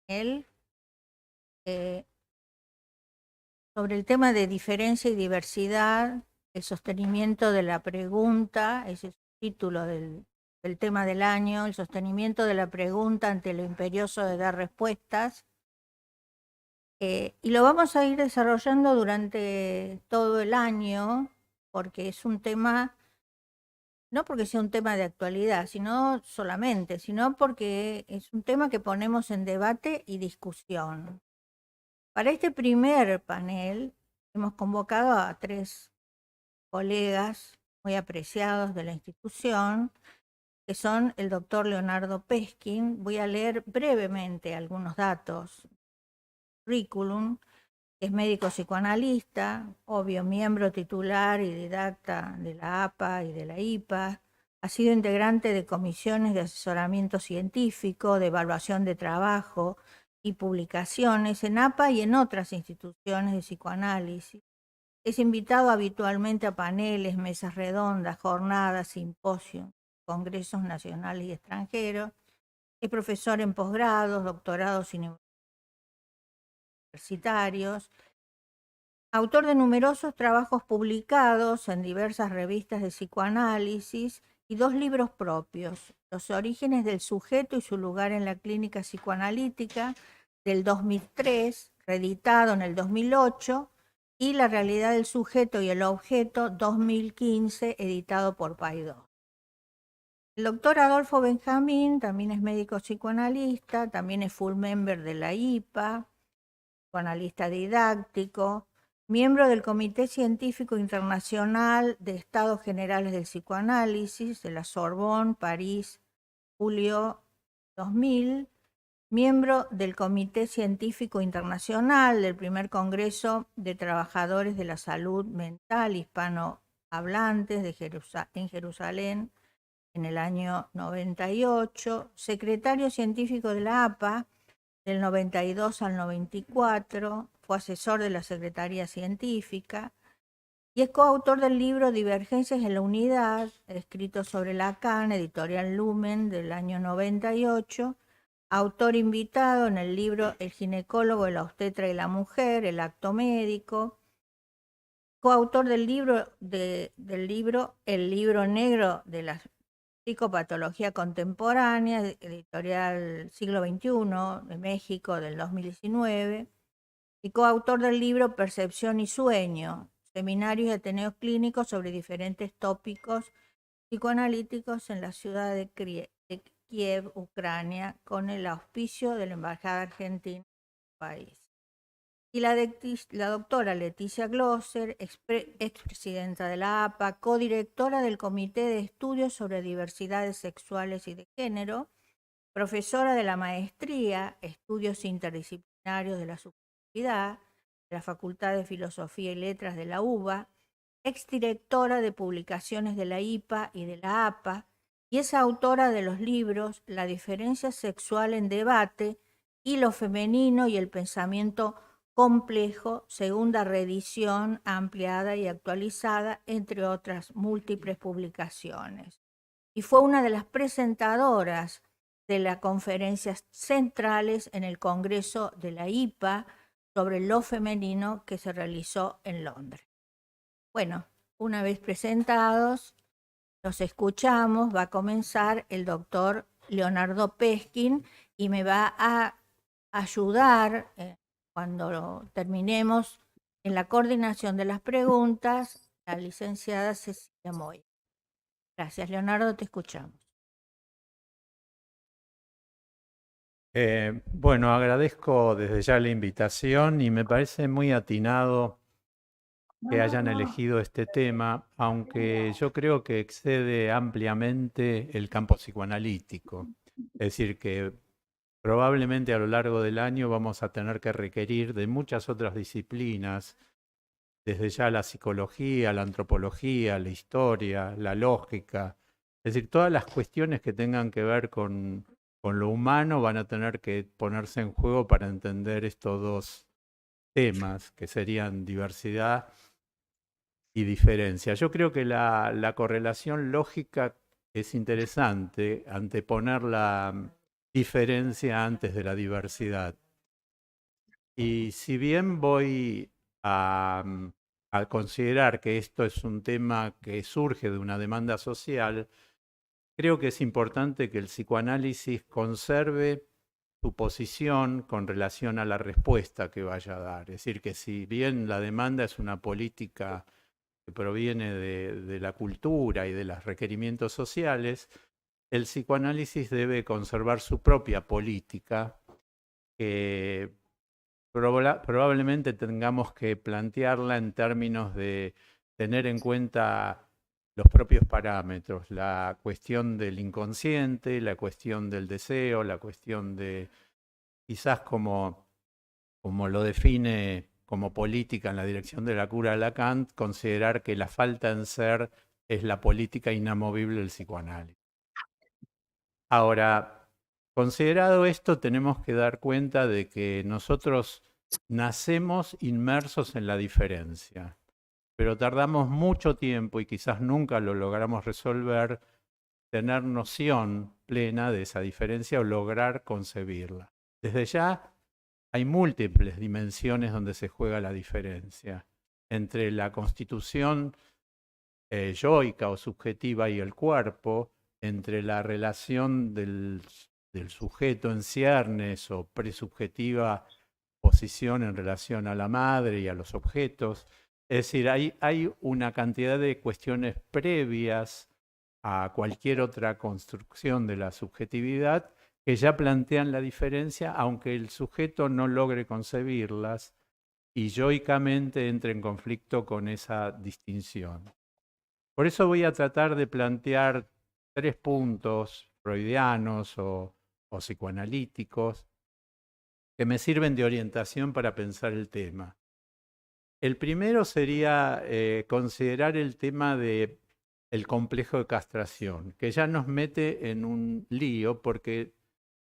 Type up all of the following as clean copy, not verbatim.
panel eh, sobre el tema de diferencia y diversidad, el sostenimiento de la pregunta, ese es el título del tema del año, el sostenimiento de la pregunta ante lo imperioso de dar respuestas. Y lo vamos a ir desarrollando durante todo el año, porque es un tema, no porque sea un tema de actualidad, sino solamente, sino porque es un tema que ponemos en debate y discusión. Para este primer panel hemos convocado a 3 colegas muy apreciados de la institución, que son el doctor Leonardo Peskin. Voy a leer brevemente algunos datos. Currículum: es médico psicoanalista, obvio miembro titular y didacta de la APA y de la IPA. Ha sido integrante de comisiones de asesoramiento científico, de evaluación de trabajo y publicaciones en APA y en otras instituciones de psicoanálisis. Es invitado habitualmente a paneles, mesas redondas, jornadas, simposios, congresos nacionales y extranjeros. Es profesor en posgrados, doctorados universitarios. Autor de numerosos trabajos publicados en diversas revistas de psicoanálisis y 2 libros propios: Los orígenes del sujeto y su lugar en la clínica psicoanalítica, del 2003, reeditado en el 2008, y La realidad del sujeto y el objeto, 2015, editado por Paidós. El doctor Adolfo Benjamín también es médico psicoanalista, también es full member de la IPA, psicoanalista didáctico, miembro del Comité Científico Internacional de Estados Generales del Psicoanálisis de la Sorbonne, París, julio 2000, miembro del Comité Científico Internacional del primer Congreso de Trabajadores de la Salud Mental Hispanohablantes en Jerusalén en el año 98, secretario científico de la APA del 92 al 94, fue asesor de la Secretaría Científica y es coautor del libro Divergencias en la Unidad, escrito sobre Lacan, editorial Lumen del año 98, autor invitado en el libro El ginecólogo, la obstetra y la mujer, el acto médico, coautor del libro El libro negro de la psicopatología contemporánea, editorial Siglo XXI de México del 2019, y coautor del libro Percepción y Sueño, seminarios y ateneos clínicos sobre diferentes tópicos psicoanalíticos en la ciudad de Kiev, Ucrania, con el auspicio de la Embajada Argentina en el país. Y la doctora Leticia Glosser, expresidenta de la APA, codirectora del Comité de Estudios sobre Diversidades Sexuales y de Género, profesora de la Maestría, Estudios Interdisciplinarios de la Subjetividad, de la Facultad de Filosofía y Letras de la UBA, exdirectora de publicaciones de la IPA y de la APA, y es autora de los libros La diferencia sexual en debate y Lo femenino y el pensamiento complejo, segunda reedición ampliada y actualizada, entre otras múltiples publicaciones. Y fue una de las presentadoras de las conferencias centrales en el Congreso de la IPA sobre lo femenino que se realizó en Londres. Bueno, una vez presentados, los escuchamos. Va a comenzar el doctor Leonardo Peskin y me va a ayudar cuando terminemos en la coordinación de las preguntas la licenciada Cecilia Moy. Gracias, Leonardo, te escuchamos. Bueno, agradezco desde ya la invitación y me parece muy atinado que hayan elegido este tema, aunque yo creo que excede ampliamente el campo psicoanalítico. Es decir, que probablemente a lo largo del año vamos a tener que requerir de muchas otras disciplinas, desde ya la psicología, la antropología, la historia, la lógica. Es decir, todas las cuestiones que tengan que ver con lo humano van a tener que ponerse en juego para entender estos 2 temas, que serían diversidad y diferencia. Yo creo que la correlación lógica es interesante, anteponer la diferencia antes de la diversidad. Y si bien voy a considerar que esto es un tema que surge de una demanda social, creo que es importante que el psicoanálisis conserve su posición con relación a la respuesta que vaya a dar. Es decir, que si bien la demanda es una política que proviene de la cultura y de los requerimientos sociales, el psicoanálisis debe conservar su propia política, que probablemente tengamos que plantearla en términos de tener en cuenta los propios parámetros, la cuestión del inconsciente, la cuestión del deseo, la cuestión de, quizás como lo define como política en la dirección de la cura de Lacan, considerar que la falta en ser es la política inamovible del psicoanálisis. Ahora, considerado esto, tenemos que dar cuenta de que nosotros nacemos inmersos en la diferencia, pero tardamos mucho tiempo y quizás nunca lo logramos resolver, tener noción plena de esa diferencia o lograr concebirla. Desde ya hay múltiples dimensiones donde se juega la diferencia entre la constitución yoica o subjetiva y el cuerpo, entre la relación del sujeto en ciernes o presubjetiva posición en relación a la madre y a los objetos. Es decir, hay una cantidad de cuestiones previas a cualquier otra construcción de la subjetividad que ya plantean la diferencia, aunque el sujeto no logre concebirlas y yoicamente entre en conflicto con esa distinción. Por eso voy a tratar de plantear 3 puntos freudianos o psicoanalíticos que me sirven de orientación para pensar el tema. El primero sería considerar el tema del complejo de castración, que ya nos mete en un lío porque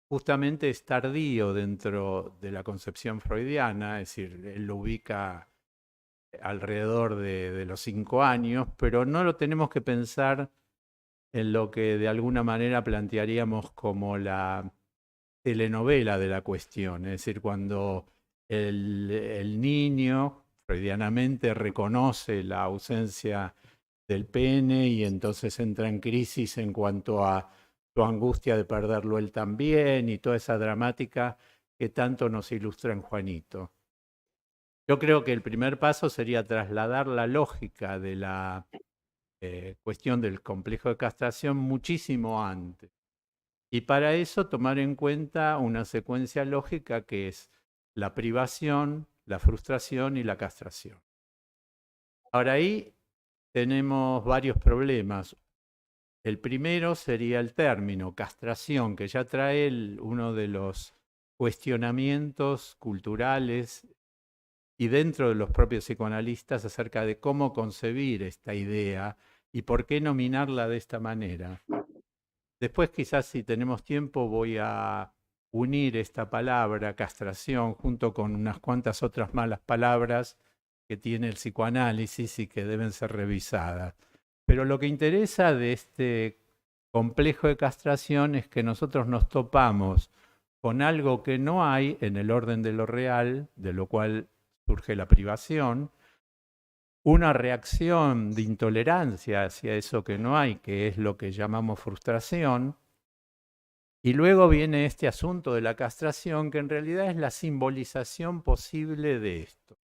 justamente es tardío dentro de la concepción freudiana, es decir, él lo ubica alrededor de los 5 años, pero no lo tenemos que pensar en lo que de alguna manera plantearíamos como la telenovela de la cuestión, es decir, cuando el niño freudianamente reconoce la ausencia del pene y entonces entra en crisis en cuanto a su angustia de perderlo él también y toda esa dramática que tanto nos ilustra en Juanito. Yo creo que el primer paso sería trasladar la lógica de la cuestión del complejo de castración muchísimo antes. Y para eso tomar en cuenta una secuencia lógica que es la privación, la frustración y la castración. Ahora ahí tenemos varios problemas. El primero sería el término castración, que ya trae uno de los cuestionamientos culturales y dentro de los propios psicoanalistas acerca de cómo concebir esta idea y por qué nominarla de esta manera. Después quizás si tenemos tiempo voy a unir esta palabra, castración, junto con unas cuantas otras malas palabras que tiene el psicoanálisis y que deben ser revisadas. Pero lo que interesa de este complejo de castración es que nosotros nos topamos con algo que no hay en el orden de lo real, de lo cual surge la privación, una reacción de intolerancia hacia eso que no hay, que es lo que llamamos frustración, y luego viene este asunto de la castración, que en realidad es la simbolización posible de esto.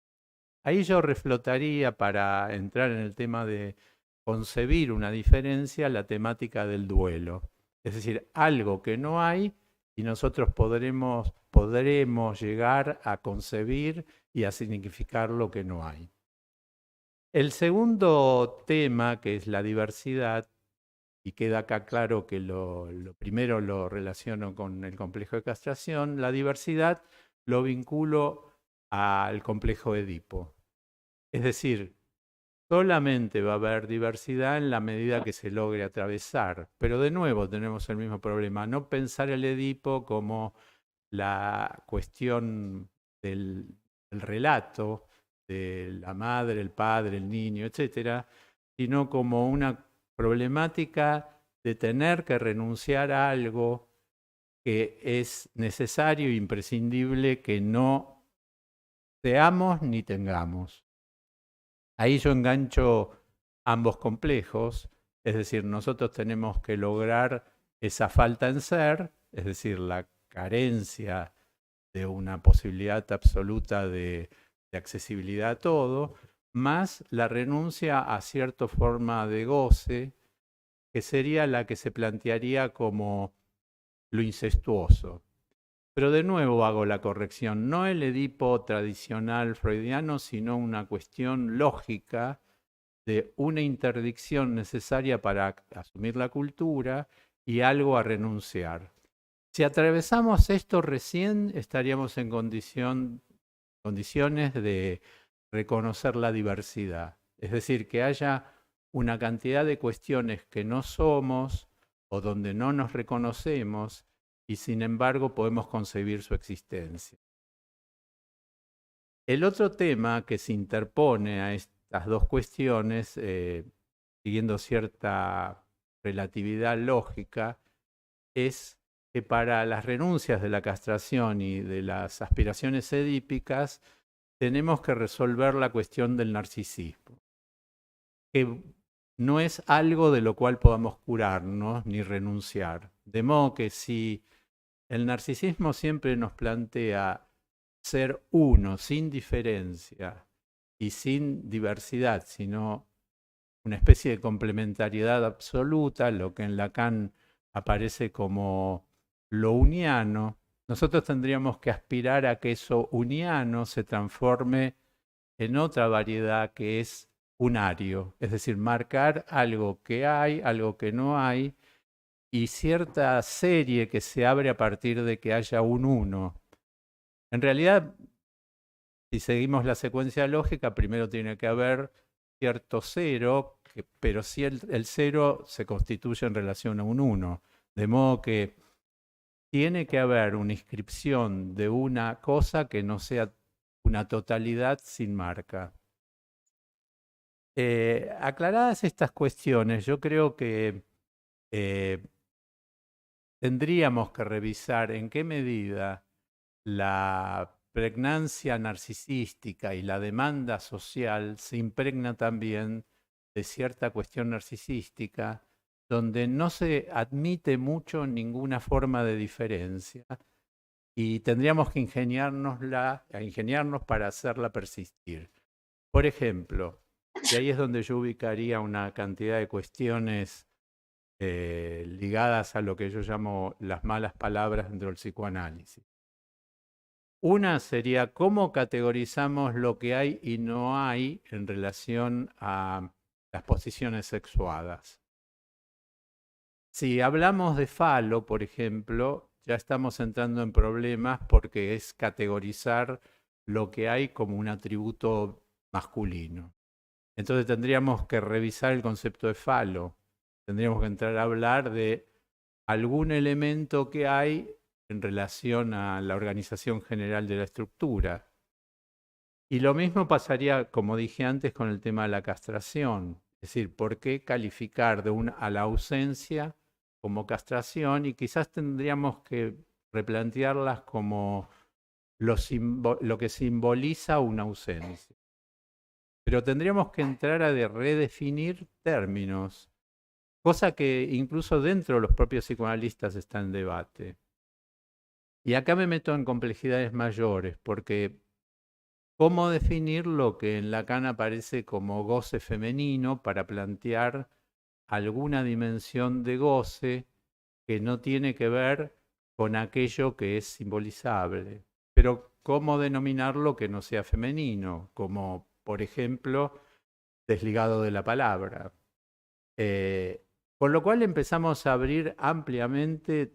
Ahí yo reflotaría, para entrar en el tema de concebir una diferencia, la temática del duelo. Es decir, algo que no hay y nosotros podremos llegar a concebir y a significar lo que no hay. El segundo tema, que es la diversidad, y queda acá claro que lo primero lo relaciono con el complejo de castración, la diversidad lo vinculo al complejo de Edipo. Es decir, solamente va a haber diversidad en la medida que se logre atravesar. Pero de nuevo tenemos el mismo problema, no pensar el Edipo como la cuestión del relato de la madre, el padre, el niño, etcétera, sino como una problemática de tener que renunciar a algo que es necesario e imprescindible que no seamos ni tengamos. Ahí yo engancho ambos complejos, es decir, nosotros tenemos que lograr esa falta en ser, es decir, la carencia de una posibilidad absoluta de accesibilidad a todo, más la renuncia a cierta forma de goce, que sería la que se plantearía como lo incestuoso. Pero de nuevo hago la corrección, no el Edipo tradicional freudiano, sino una cuestión lógica de una interdicción necesaria para asumir la cultura y algo a renunciar. Si atravesamos esto recién, estaríamos en condiciones de reconocer la diversidad. Es decir, que haya una cantidad de cuestiones que no somos o donde no nos reconocemos y sin embargo podemos concebir su existencia. El otro tema que se interpone a estas dos cuestiones, siguiendo cierta relatividad lógica, es que para las renuncias de la castración y de las aspiraciones edípicas tenemos que resolver la cuestión del narcisismo, que no es algo de lo cual podamos curarnos ni renunciar. De modo que si el narcisismo siempre nos plantea ser uno, sin diferencia y sin diversidad, sino una especie de complementariedad absoluta, lo que en Lacan aparece como lo uniano, nosotros tendríamos que aspirar a que eso uniano se transforme en otra variedad que es unario, es decir, marcar algo que hay, algo que no hay, y cierta serie que se abre a partir de que haya un uno. En realidad, si seguimos la secuencia lógica, primero tiene que haber cierto cero, pero si el cero se constituye en relación a un 1. De modo que tiene que haber una inscripción de una cosa que no sea una totalidad sin marca. Aclaradas estas cuestiones, yo creo que tendríamos que revisar en qué medida la pregnancia narcisística y la demanda social se impregna también de cierta cuestión narcisística, donde no se admite mucho ninguna forma de diferencia y tendríamos que ingeniarnos para hacerla persistir. Por ejemplo, y ahí es donde yo ubicaría una cantidad de cuestiones ligadas a lo que yo llamo las malas palabras dentro del psicoanálisis. Una sería cómo categorizamos lo que hay y no hay en relación a las posiciones sexuadas. Si hablamos de falo, por ejemplo, ya estamos entrando en problemas porque es categorizar lo que hay como un atributo masculino. Entonces tendríamos que revisar el concepto de falo. Tendríamos que entrar a hablar de algún elemento que hay en relación a la organización general de la estructura. Y lo mismo pasaría, como dije antes, con el tema de la castración. Es decir, ¿por qué calificar a la ausencia como castración? Y quizás tendríamos que replantearlas como lo que simboliza una ausencia. Pero tendríamos que entrar a redefinir términos, cosa que incluso dentro de los propios psicoanalistas está en debate. Y acá me meto en complejidades mayores, porque ¿cómo definir lo que en Lacan aparece como goce femenino para plantear alguna dimensión de goce que no tiene que ver con aquello que es simbolizable? Pero ¿cómo denominarlo que no sea femenino? Como, por ejemplo, desligado de la palabra. Con lo cual empezamos a abrir ampliamente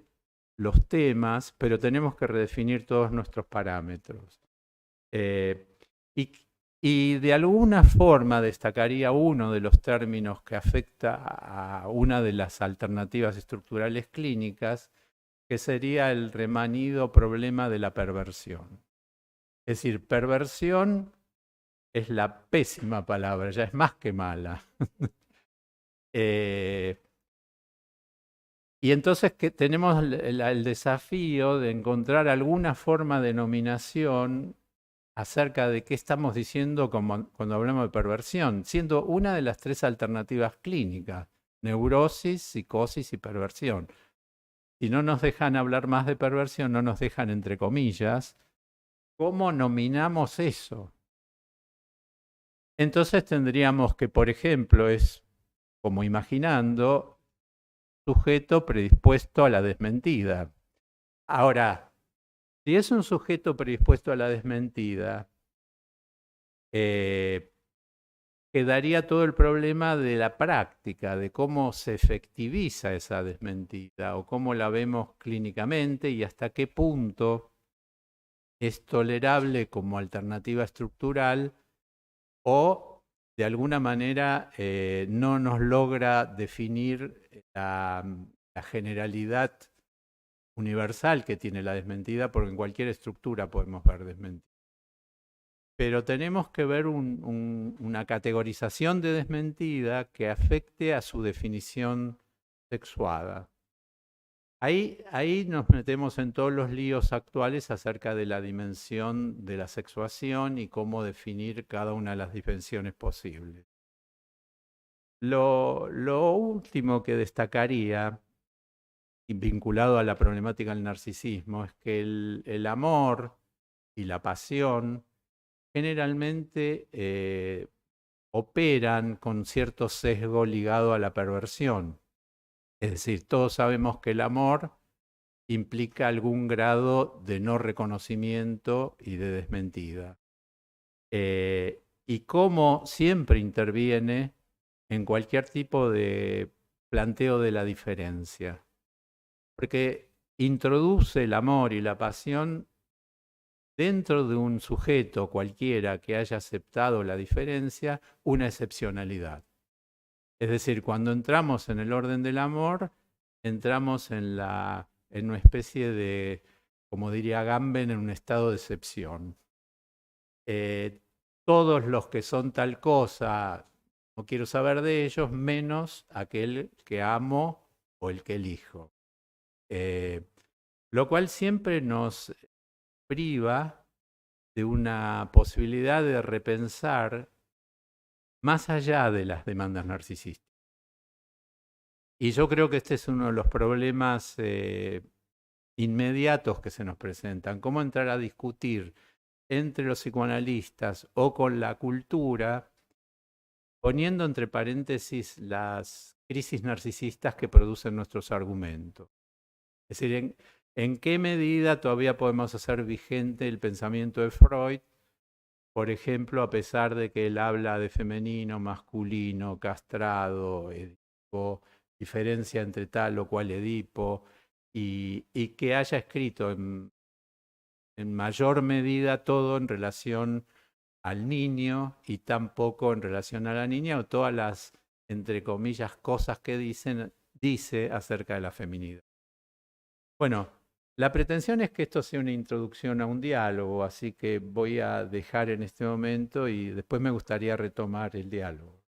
los temas, pero tenemos que redefinir todos nuestros parámetros. Y de alguna forma destacaría uno de los términos que afecta a una de las alternativas estructurales clínicas, que sería el remanido problema de la perversión. Es decir, perversión es la pésima palabra, ya es más que mala. Y entonces que tenemos el desafío de encontrar alguna forma de nominación acerca de qué estamos diciendo cuando hablamos de perversión, siendo una de las tres alternativas clínicas: neurosis, psicosis y perversión. Si no nos dejan hablar más de perversión, no nos dejan, entre comillas, ¿cómo nominamos eso? Entonces tendríamos que, por ejemplo, es como imaginando, sujeto predispuesto a la desmentida. Ahora, si es un sujeto predispuesto a la desmentida, quedaría todo el problema de la práctica, de cómo se efectiviza esa desmentida o cómo la vemos clínicamente y hasta qué punto es tolerable como alternativa estructural o de alguna manera no nos logra definir la generalidad universal que tiene la desmentida, porque en cualquier estructura podemos ver desmentida. Pero tenemos que ver una categorización de desmentida que afecte a su definición sexuada. Ahí nos metemos en todos los líos actuales acerca de la dimensión de la sexuación y cómo definir cada una de las dimensiones posibles. Lo último que destacaría, vinculado a la problemática del narcisismo, es que el amor y la pasión generalmente operan con cierto sesgo ligado a la perversión. Es decir, todos sabemos que el amor implica algún grado de no reconocimiento y de desmentida. Y cómo siempre interviene en cualquier tipo de planteo de la diferencia. Porque introduce el amor y la pasión dentro de un sujeto cualquiera que haya aceptado la diferencia, una excepcionalidad. Es decir, cuando entramos en el orden del amor, entramos en una especie de, como diría Agamben, en un estado de excepción. Todos los que son tal cosa, no quiero saber de ellos, menos aquel que amo o el que elijo. Lo cual siempre nos priva de una posibilidad de repensar más allá de las demandas narcisistas. Y yo creo que este es uno de los problemas inmediatos que se nos presentan. Cómo entrar a discutir entre los psicoanalistas o con la cultura, poniendo entre paréntesis las crisis narcisistas que producen nuestros argumentos. Es decir, en qué medida todavía podemos hacer vigente el pensamiento de Freud, por ejemplo, a pesar de que él habla de femenino, masculino, castrado, Edipo, diferencia entre tal o cual Edipo, y que haya escrito en mayor medida todo en relación al niño y tampoco en relación a la niña, o todas las, entre comillas, cosas que dice acerca de la feminidad. Bueno, la pretensión es que esto sea una introducción a un diálogo, así que voy a dejar en este momento y después me gustaría retomar el diálogo.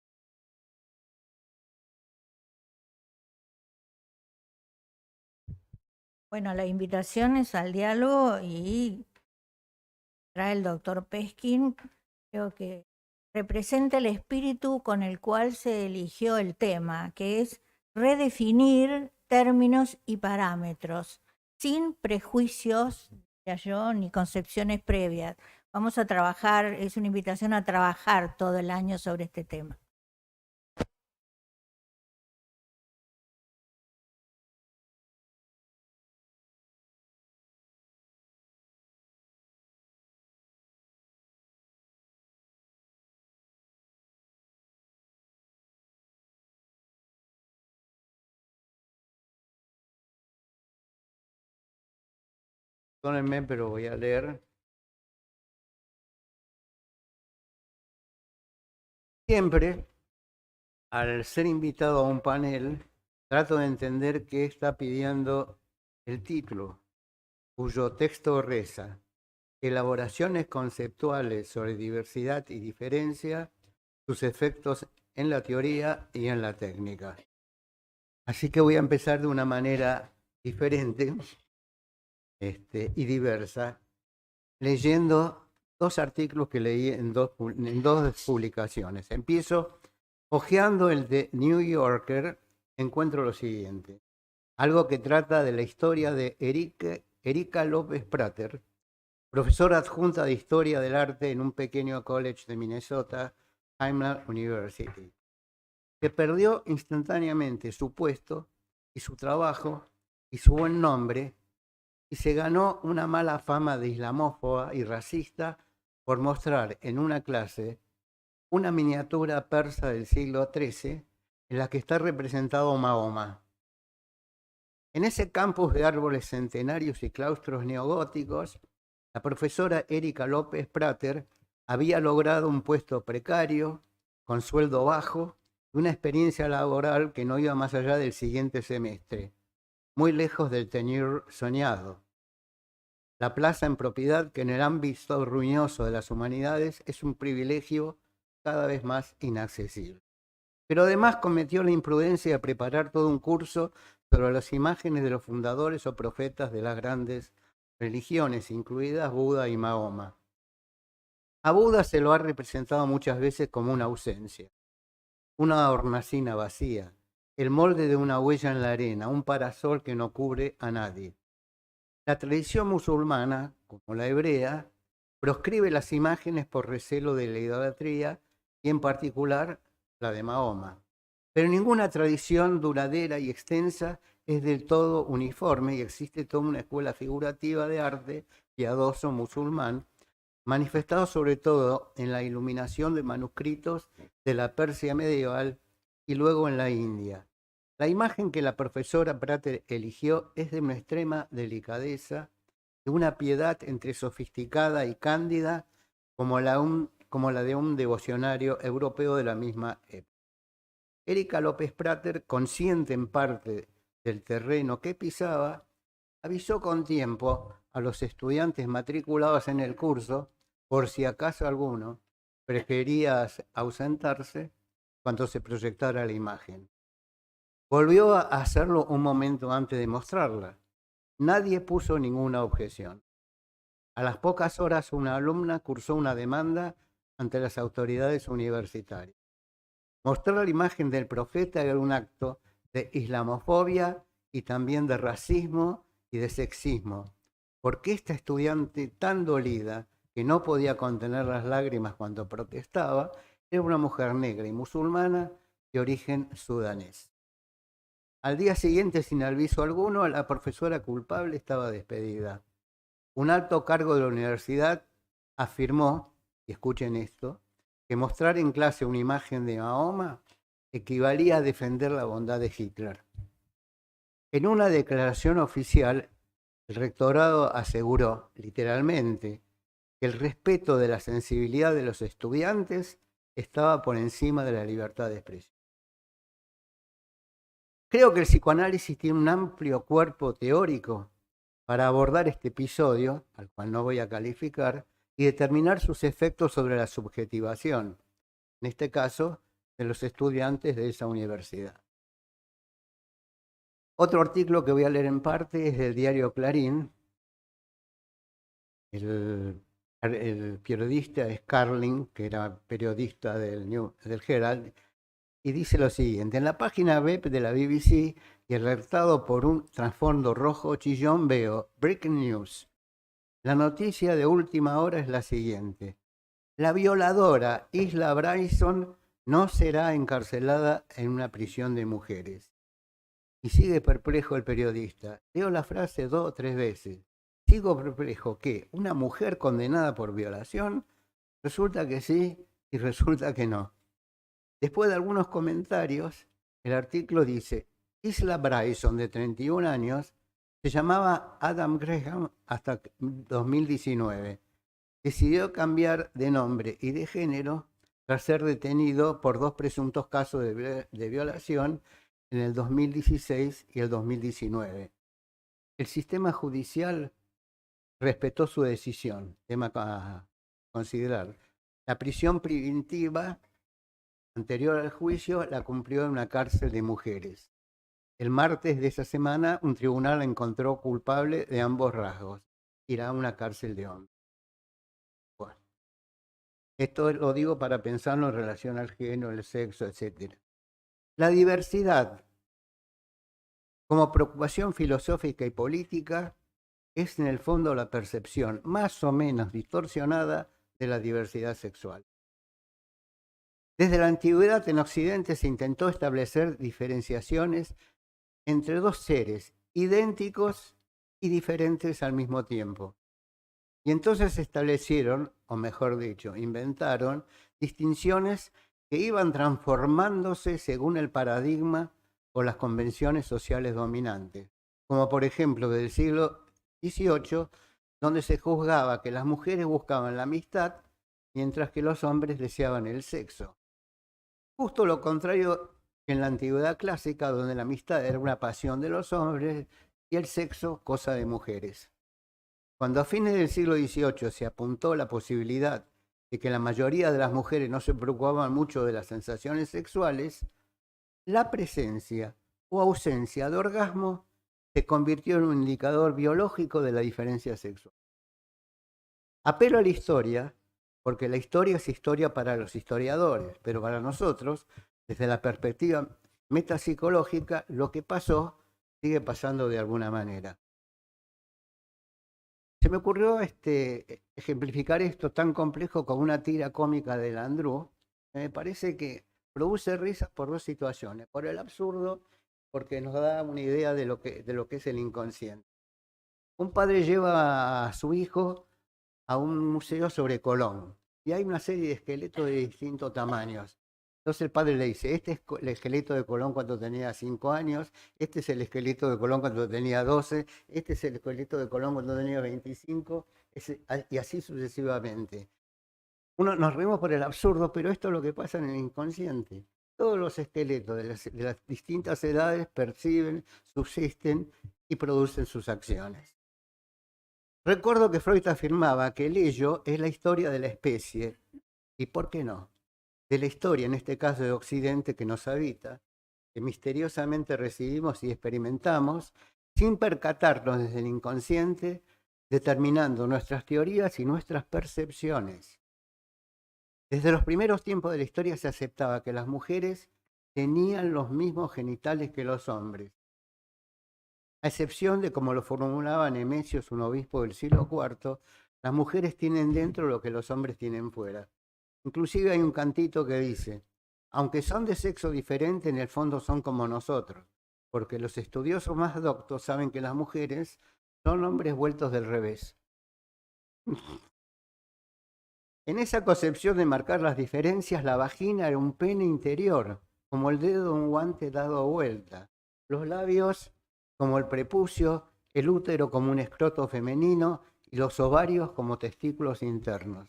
Bueno, la invitación es al diálogo y trae el doctor Peskin, creo que representa el espíritu con el cual se eligió el tema, que es redefinir términos y parámetros, sin prejuicios, diría yo, ni concepciones previas. Vamos a trabajar, es una invitación a trabajar todo el año sobre este tema. Perdónenme, pero voy a leer. Siempre, al ser invitado a un panel, trato de entender qué está pidiendo el título, cuyo texto reza: elaboraciones conceptuales sobre diversidad y diferencia, sus efectos en la teoría y en la técnica. Así que voy a empezar de una manera diferente y diversa, leyendo dos artículos que leí en dos publicaciones. Empiezo hojeando el de New Yorker, encuentro lo siguiente. Algo que trata de la historia de Erika López Prater, profesora adjunta de Historia del Arte en un pequeño college de Minnesota, Highland University, que perdió instantáneamente su puesto y su trabajo y su buen nombre y se ganó una mala fama de islamófoba y racista por mostrar en una clase una miniatura persa del siglo XIII en la que está representado Mahoma. En ese campus de árboles centenarios y claustros neogóticos, la profesora Erika López Prater había logrado un puesto precario, con sueldo bajo y una experiencia laboral que no iba más allá del siguiente semestre, muy lejos del tenure soñado. La plaza en propiedad, que en el ámbito ruinoso de las humanidades es un privilegio cada vez más inaccesible. Pero además cometió la imprudencia de preparar todo un curso sobre las imágenes de los fundadores o profetas de las grandes religiones, incluidas Buda y Mahoma. A Buda se lo ha representado muchas veces como una ausencia, una hornacina vacía, el molde de una huella en la arena, un parasol que no cubre a nadie. La tradición musulmana, como la hebrea, proscribe las imágenes por recelo de la idolatría y en particular la de Mahoma. Pero ninguna tradición duradera y extensa es del todo uniforme y existe toda una escuela figurativa de arte piadoso musulmán, manifestado sobre todo en la iluminación de manuscritos de la Persia medieval y luego en la India. La imagen que la profesora Prater eligió es de una extrema delicadeza, de una piedad entre sofisticada y cándida, como la de un devocionario europeo de la misma época. Erika López Prater, consciente en parte del terreno que pisaba, avisó con tiempo a los estudiantes matriculados en el curso, por si acaso alguno prefería ausentarse cuando se proyectara la imagen. Volvió a hacerlo un momento antes de mostrarla. Nadie puso ninguna objeción. A las pocas horas, una alumna cursó una demanda ante las autoridades universitarias. Mostrar la imagen del profeta era un acto de islamofobia y también de racismo y de sexismo, porque esta estudiante tan dolida que no podía contener las lágrimas cuando protestaba, era una mujer negra y musulmana de origen sudanés. Al día siguiente, sin aviso alguno, la profesora culpable estaba despedida. Un alto cargo de la universidad afirmó, y escuchen esto, que mostrar en clase una imagen de Mahoma equivalía a defender la bondad de Hitler. En una declaración oficial, el rectorado aseguró, literalmente, que el respeto de la sensibilidad de los estudiantes estaba por encima de la libertad de expresión. Creo que el psicoanálisis tiene un amplio cuerpo teórico para abordar este episodio, al cual no voy a calificar, y determinar sus efectos sobre la subjetivación, en este caso, de los estudiantes de esa universidad. Otro artículo que voy a leer en parte es del diario Clarín. El periodista es Carlin, que era periodista del Herald, y dice lo siguiente: en la página web de la BBC y alertado por un trasfondo rojo chillón veo Breaking News. La noticia de última hora es la siguiente: la violadora Isla Bryson no será encarcelada en una prisión de mujeres. Y sigue perplejo el periodista. Leo la frase 2 o 3 veces. Sigo perplejo que una mujer condenada por violación, resulta que sí y resulta que no. Después de algunos comentarios, el artículo dice: Isla Bryson, de 31 años, se llamaba Adam Graham hasta 2019. Decidió cambiar de nombre y de género tras ser detenido por 2 presuntos casos de violación en el 2016 y el 2019. El sistema judicial respetó su decisión, tema a considerar. La prisión preventiva anterior al juicio la cumplió en una cárcel de mujeres. El martes de esa semana, un tribunal la encontró culpable de ambos rasgos. Irá a una cárcel de hombres. Bueno, esto lo digo para pensarlo en relación al género, el sexo, etc. La diversidad, como preocupación filosófica y política, es en el fondo la percepción más o menos distorsionada de la diversidad sexual. Desde la antigüedad en Occidente se intentó establecer diferenciaciones entre dos seres idénticos y diferentes al mismo tiempo. Y entonces se establecieron, o mejor dicho, inventaron distinciones que iban transformándose según el paradigma o las convenciones sociales dominantes, como por ejemplo del siglo XVIII, donde se juzgaba que las mujeres buscaban la amistad, mientras que los hombres deseaban el sexo. Justo lo contrario que en la antigüedad clásica, donde la amistad era una pasión de los hombres y el sexo cosa de mujeres. Cuando a fines del siglo XVIII se apuntó la posibilidad de que la mayoría de las mujeres no se preocupaban mucho de las sensaciones sexuales, la presencia o ausencia de orgasmo se convirtió en un indicador biológico de la diferencia sexual. Apelo a la historia, porque la historia es historia para los historiadores, pero para nosotros, desde la perspectiva metapsicológica, lo que pasó sigue pasando de alguna manera. Se me ocurrió ejemplificar esto tan complejo con una tira cómica de Landru. Me parece que produce risas por dos situaciones. Por el absurdo, porque nos da una idea de lo que es el inconsciente. Un padre lleva a su hijo a un museo sobre Colón y hay una serie de esqueletos de distintos tamaños. Entonces el padre le dice, este es el esqueleto de Colón cuando tenía 5 años, este es el esqueleto de Colón cuando tenía 12, este es el esqueleto de Colón cuando tenía 25, y así sucesivamente. Nos reímos por el absurdo, pero esto es lo que pasa en el inconsciente. Todos los esqueletos de las distintas edades perciben, subsisten y producen sus acciones. Recuerdo que Freud afirmaba que el ello es la historia de la especie, y ¿por qué no? De la historia, en este caso de Occidente, que nos habita, que misteriosamente recibimos y experimentamos, sin percatarnos desde el inconsciente, determinando nuestras teorías y nuestras percepciones. Desde los primeros tiempos de la historia se aceptaba que las mujeres tenían los mismos genitales que los hombres, a excepción de como lo formulaba Nemesios, un obispo del siglo IV, las mujeres tienen dentro lo que los hombres tienen fuera. Inclusive hay un cantito que dice, aunque son de sexo diferente, en el fondo son como nosotros, porque los estudiosos más doctos saben que las mujeres son hombres vueltos del revés. En esa concepción de marcar las diferencias, la vagina era un pene interior, como el dedo de un guante dado vuelta, los labios como el prepucio, el útero como un escroto femenino y los ovarios como testículos internos.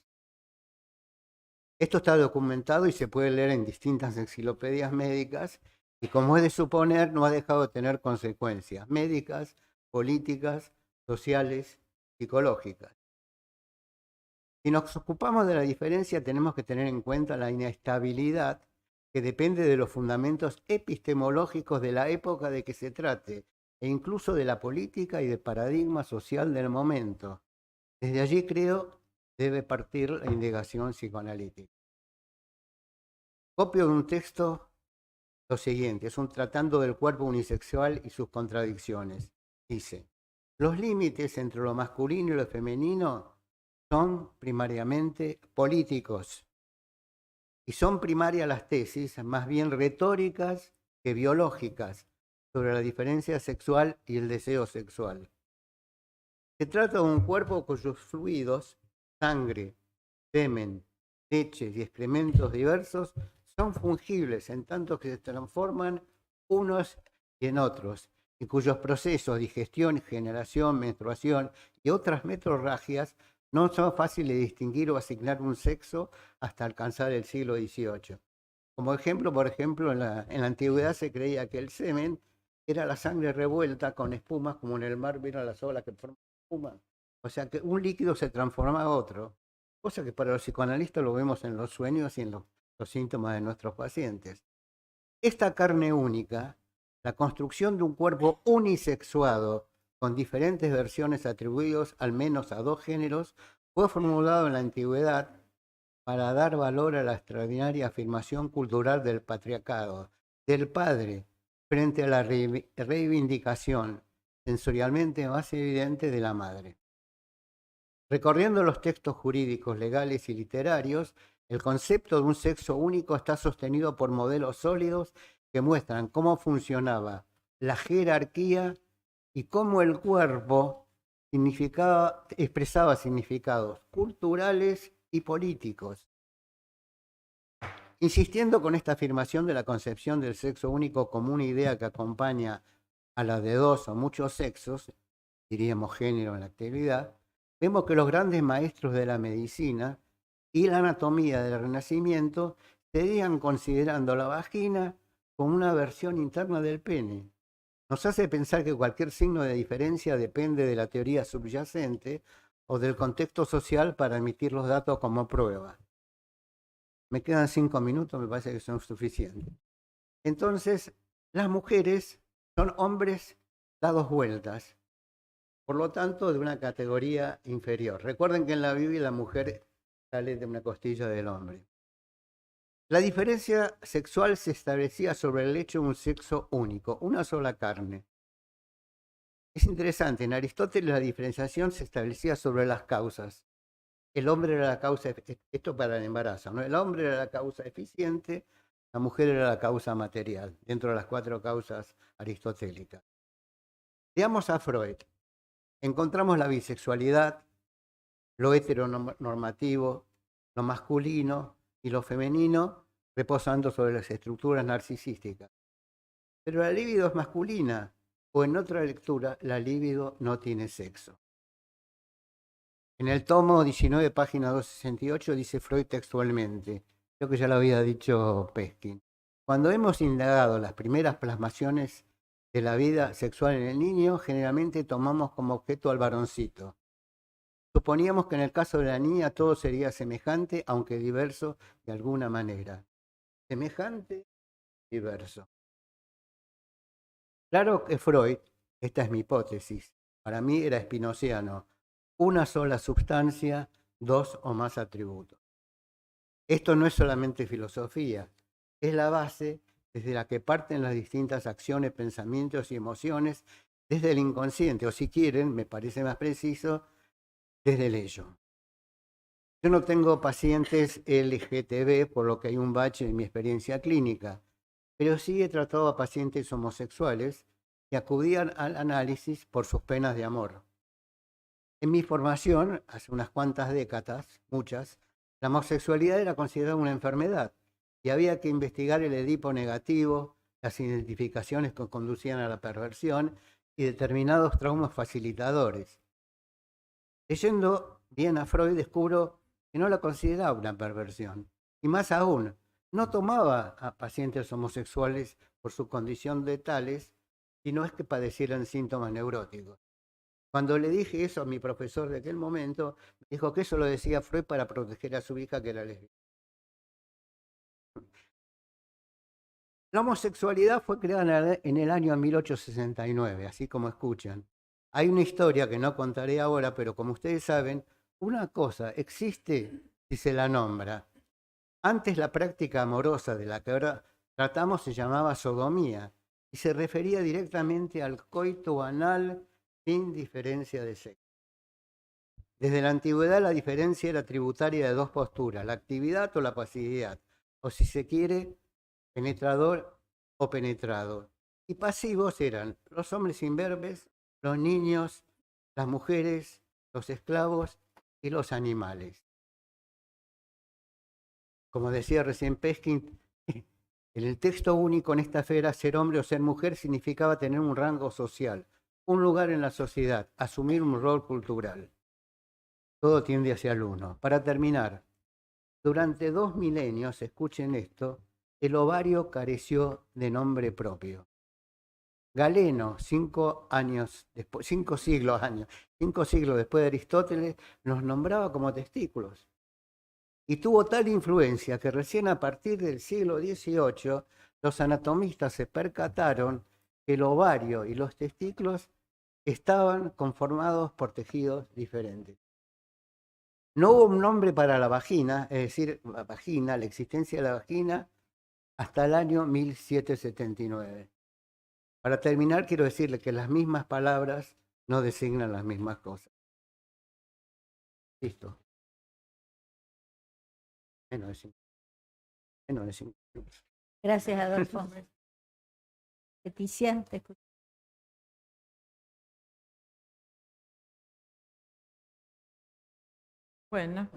Esto está documentado y se puede leer en distintas enciclopedias médicas y, como es de suponer, no ha dejado de tener consecuencias médicas, políticas, sociales, psicológicas. Si nos ocupamos de la diferencia, tenemos que tener en cuenta la inestabilidad que depende de los fundamentos epistemológicos de la época de que se trate e incluso de la política y del paradigma social del momento. Desde allí, creo, debe partir la indagación psicoanalítica. Copio de un texto lo siguiente, es un tratando del cuerpo unisexual y sus contradicciones. Dice, los límites entre lo masculino y lo femenino son primariamente políticos y son primarias las tesis, más bien retóricas que biológicas, sobre la diferencia sexual y el deseo sexual. Se trata de un cuerpo cuyos fluidos, sangre, semen, leches y excrementos diversos son fungibles en tanto que se transforman unos y en otros, y cuyos procesos, digestión, generación, menstruación y otras metrorragias no son fáciles de distinguir o asignar un sexo hasta alcanzar el siglo XVIII. Como ejemplo, por ejemplo, en la antigüedad se creía que el semen era la sangre revuelta con espumas, como en el mar vieron las olas que forman espuma. O sea que un líquido se transforma a otro, cosa que para los psicoanalistas lo vemos en los sueños y en los síntomas de nuestros pacientes. Esta carne única La construcción de un cuerpo unisexuado con diferentes versiones atribuidos al menos a dos géneros fue formulado en la antigüedad para dar valor a la extraordinaria afirmación cultural del patriarcado, del padre, frente a la reivindicación sensorialmente más evidente de la madre. Recorriendo los textos jurídicos, legales y literarios, el concepto de un sexo único está sostenido por modelos sólidos que muestran cómo funcionaba la jerarquía y cómo el cuerpo expresaba significados culturales y políticos. Insistiendo con esta afirmación de la concepción del sexo único como una idea que acompaña a la de dos o muchos sexos, diríamos género en la actualidad, vemos que los grandes maestros de la medicina y la anatomía del Renacimiento seguían considerando la vagina como una versión interna del pene. Nos hace pensar que cualquier signo de diferencia depende de la teoría subyacente o del contexto social para emitir los datos como prueba. Me quedan 5 minutos, me parece que son suficientes. Entonces, las mujeres son hombres dados vueltas, por lo tanto, de una categoría inferior. Recuerden que en la Biblia la mujer sale de una costilla del hombre. La diferencia sexual se establecía sobre el hecho de un sexo único, una sola carne. Es interesante, en Aristóteles la diferenciación se establecía sobre las causas. El hombre era la causa, esto para el embarazo, ¿no? El hombre era la causa eficiente, la mujer era la causa material, dentro de las 4 causas aristotélicas. Veamos a Freud. Encontramos la bisexualidad, lo heteronormativo, lo masculino y lo femenino reposando sobre las estructuras narcisísticas. Pero la libido es masculina, o en otra lectura, la libido no tiene sexo. En el tomo 19, página 268, dice Freud textualmente, creo que ya lo había dicho Peskin, cuando hemos indagado las primeras plasmaciones de la vida sexual en el niño, generalmente tomamos como objeto al varoncito. Suponíamos que en el caso de la niña todo sería semejante, aunque diverso de alguna manera. Semejante, diverso. Claro que Freud, esta es mi hipótesis, para mí era spinoziano, una sola sustancia, 2 o más atributos. Esto no es solamente filosofía, es la base desde la que parten las distintas acciones, pensamientos y emociones desde el inconsciente, o si quieren, me parece más preciso, desde el ello. Yo no tengo pacientes LGTB, por lo que hay un bache en mi experiencia clínica, pero sí he tratado a pacientes homosexuales que acudían al análisis por sus penas de amor. En mi formación, hace unas cuantas décadas, muchas, la homosexualidad era considerada una enfermedad y había que investigar el Edipo negativo, las identificaciones que conducían a la perversión y determinados traumas facilitadores. Leyendo bien a Freud descubro que no la consideraba una perversión. Y más aún, no tomaba a pacientes homosexuales por su condición de tales, sino es que padecieran síntomas neuróticos. Cuando le dije eso a mi profesor de aquel momento, me dijo que eso lo decía Freud para proteger a su hija que era lesbiana. La homosexualidad fue creada en el año 1869, así como escuchan. Hay una historia que no contaré ahora, pero como ustedes saben, una cosa existe si se la nombra. Antes la práctica amorosa de la que ahora tratamos se llamaba sodomía y se refería directamente al coito anal sin diferencia de sexo. Desde la antigüedad la diferencia era tributaria de 2 posturas, la actividad o la pasividad, o si se quiere, penetrador o penetrado. Y pasivos eran los hombres imberbes, los niños, las mujeres, los esclavos y los animales. Como decía recién Peskin, en el texto único en esta esfera, ser hombre o ser mujer significaba tener un rango social, un lugar en la sociedad, asumir un rol cultural. Todo tiende hacia el uno. Para terminar, durante 2 milenios, escuchen esto, el ovario careció de nombre propio. Galeno, 5 siglos después de Aristóteles, nos nombraba como testículos. Y tuvo tal influencia que recién a partir del siglo XVIII los anatomistas se percataron que el ovario y los testículos estaban conformados por tejidos diferentes. No hubo un nombre para la vagina, es decir, la vagina, la existencia de la vagina, hasta el año 1779. Para terminar, quiero decirle que las mismas palabras no designan las mismas cosas. Listo. Menos de 5. Menos de 5 minutos. Gracias, Adolfo. Leticia, te escucho. Bueno,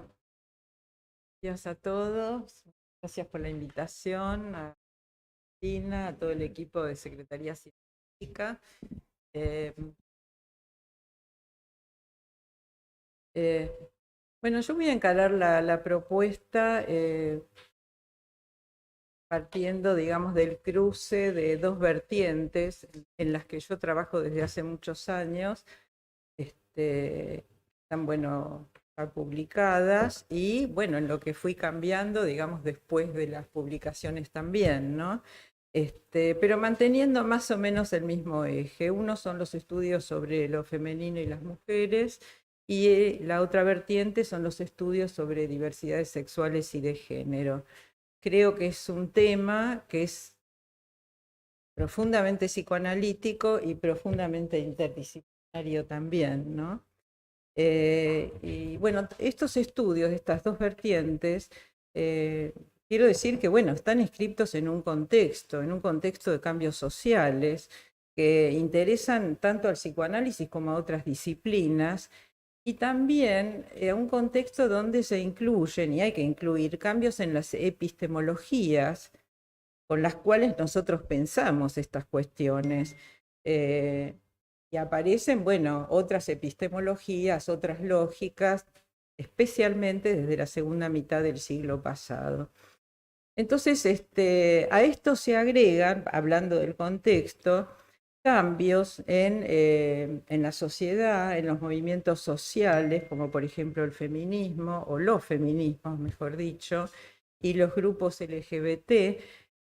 gracias a todos. Gracias por la invitación, a Cristina, a todo el equipo de Secretaría Científica. Bueno, yo voy a encarar la propuesta partiendo, digamos, del cruce de dos vertientes en las que yo trabajo desde hace muchos años. Están, bueno, publicadas y, bueno, en lo que fui cambiando, digamos, después de las publicaciones también, ¿no? Pero manteniendo más o menos el mismo eje. Uno son los estudios sobre lo femenino y las mujeres, y la otra vertiente son los estudios sobre diversidades sexuales y de género. Creo que es un tema que es profundamente psicoanalítico y profundamente interdisciplinario también, ¿no? Y bueno, estos estudios de estas dos vertientes, quiero decir que, bueno, están inscritos en un contexto de cambios sociales que interesan tanto al psicoanálisis como a otras disciplinas, y también a un contexto donde se incluyen, y hay que incluir, cambios en las epistemologías con las cuales nosotros pensamos estas cuestiones. Y aparecen, bueno, otras epistemologías, otras lógicas, especialmente desde la segunda mitad del siglo pasado. Entonces, a esto se agregan, hablando del contexto, cambios en la sociedad, en los movimientos sociales, como por ejemplo el feminismo, o los feminismos, mejor dicho, y los grupos LGBT,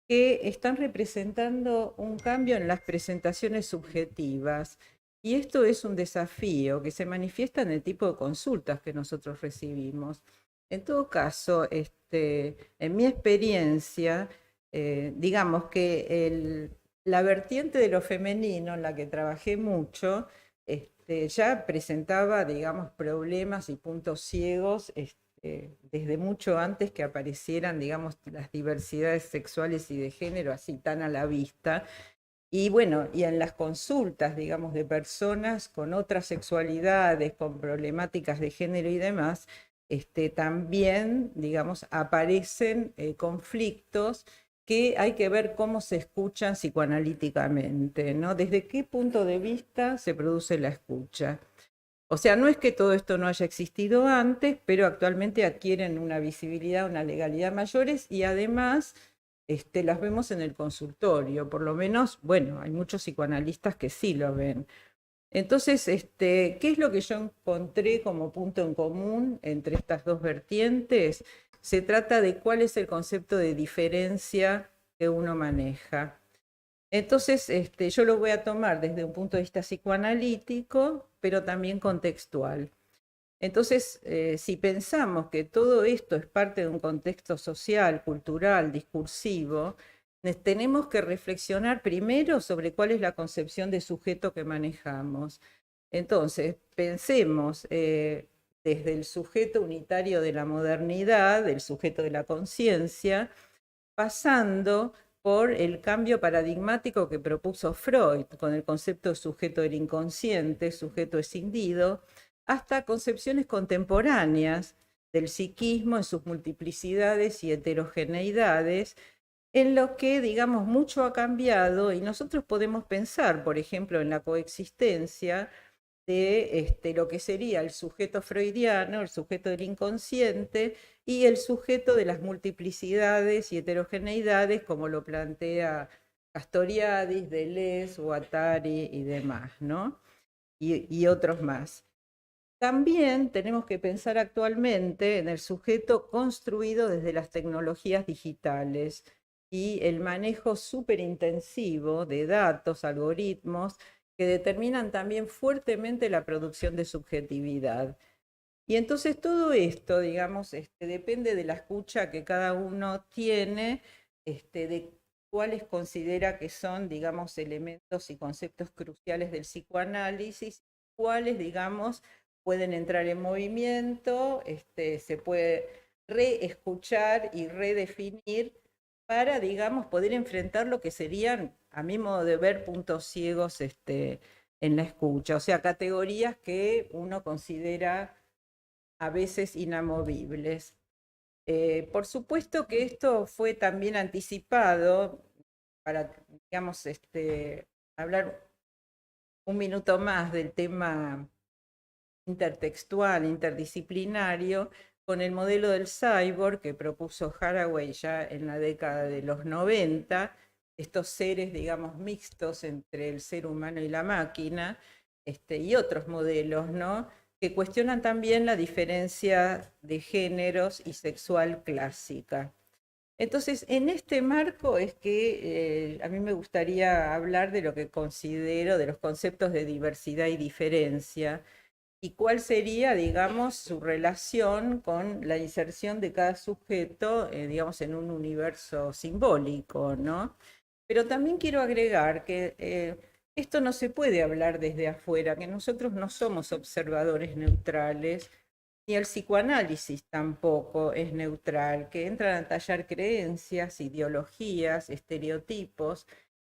que están representando un cambio en las presentaciones subjetivas. Y esto es un desafío que se manifiesta en el tipo de consultas que nosotros recibimos. En todo caso, en mi experiencia, digamos que la vertiente de lo femenino, en la que trabajé mucho, ya presentaba, digamos, problemas y puntos ciegos desde mucho antes que aparecieran, digamos, las diversidades sexuales y de género así tan a la vista. Y bueno, y en las consultas, digamos, de personas con otras sexualidades, con problemáticas de género y demás, también, digamos, aparecen conflictos que hay que ver cómo se escuchan psicoanalíticamente, ¿no? Desde qué punto de vista se produce la escucha. O sea, no es que todo esto no haya existido antes, pero actualmente adquieren una visibilidad, una legalidad mayores, y además las vemos en el consultorio. Por lo menos, bueno, hay muchos psicoanalistas que sí lo ven. Entonces, ¿qué es lo que yo encontré como punto en común entre estas dos vertientes? Se trata de cuál es el concepto de diferencia que uno maneja. Entonces, yo lo voy a tomar desde un punto de vista psicoanalítico, pero también contextual. Entonces, si pensamos que todo esto es parte de un contexto social, cultural, discursivo, tenemos que reflexionar primero sobre cuál es la concepción de sujeto que manejamos. Entonces, pensemos desde el sujeto unitario de la modernidad, del sujeto de la conciencia, pasando por el cambio paradigmático que propuso Freud con el concepto de sujeto del inconsciente, sujeto escindido, hasta concepciones contemporáneas del psiquismo en sus multiplicidades y heterogeneidades, en lo que, digamos, mucho ha cambiado, y nosotros podemos pensar, por ejemplo, en la coexistencia de lo que sería el sujeto freudiano, el sujeto del inconsciente, y el sujeto de las multiplicidades y heterogeneidades, como lo plantea Castoriadis, Deleuze, Guattari y demás, ¿no? Y otros más. También tenemos que pensar actualmente en el sujeto construido desde las tecnologías digitales, y el manejo súper intensivo de datos, algoritmos, que determinan también fuertemente la producción de subjetividad. Y entonces todo esto, digamos, depende de la escucha que cada uno tiene, de cuáles considera que son, digamos, elementos y conceptos cruciales del psicoanálisis, cuáles, digamos, pueden entrar en movimiento, se puede reescuchar y redefinir para, digamos, poder enfrentar lo que serían, a mi modo de ver, puntos ciegos en la escucha, o sea, categorías que uno considera a veces inamovibles. Por supuesto que esto fue también anticipado para, digamos, hablar un minuto más del tema intertextual, interdisciplinario, con el modelo del cyborg que propuso Haraway ya en la década de los 90, estos seres, digamos, mixtos entre el ser humano y la máquina, y otros modelos, ¿no?, que cuestionan también la diferencia de géneros y sexual clásica. Entonces, en este marco es que a mí me gustaría hablar de lo que considero de los conceptos de diversidad y diferencia, y cuál sería, digamos, su relación con la inserción de cada sujeto, digamos, en un universo simbólico, ¿no? Pero también quiero agregar que esto no se puede hablar desde afuera, que nosotros no somos observadores neutrales, ni el psicoanálisis tampoco es neutral, que entran a tallar creencias, ideologías, estereotipos,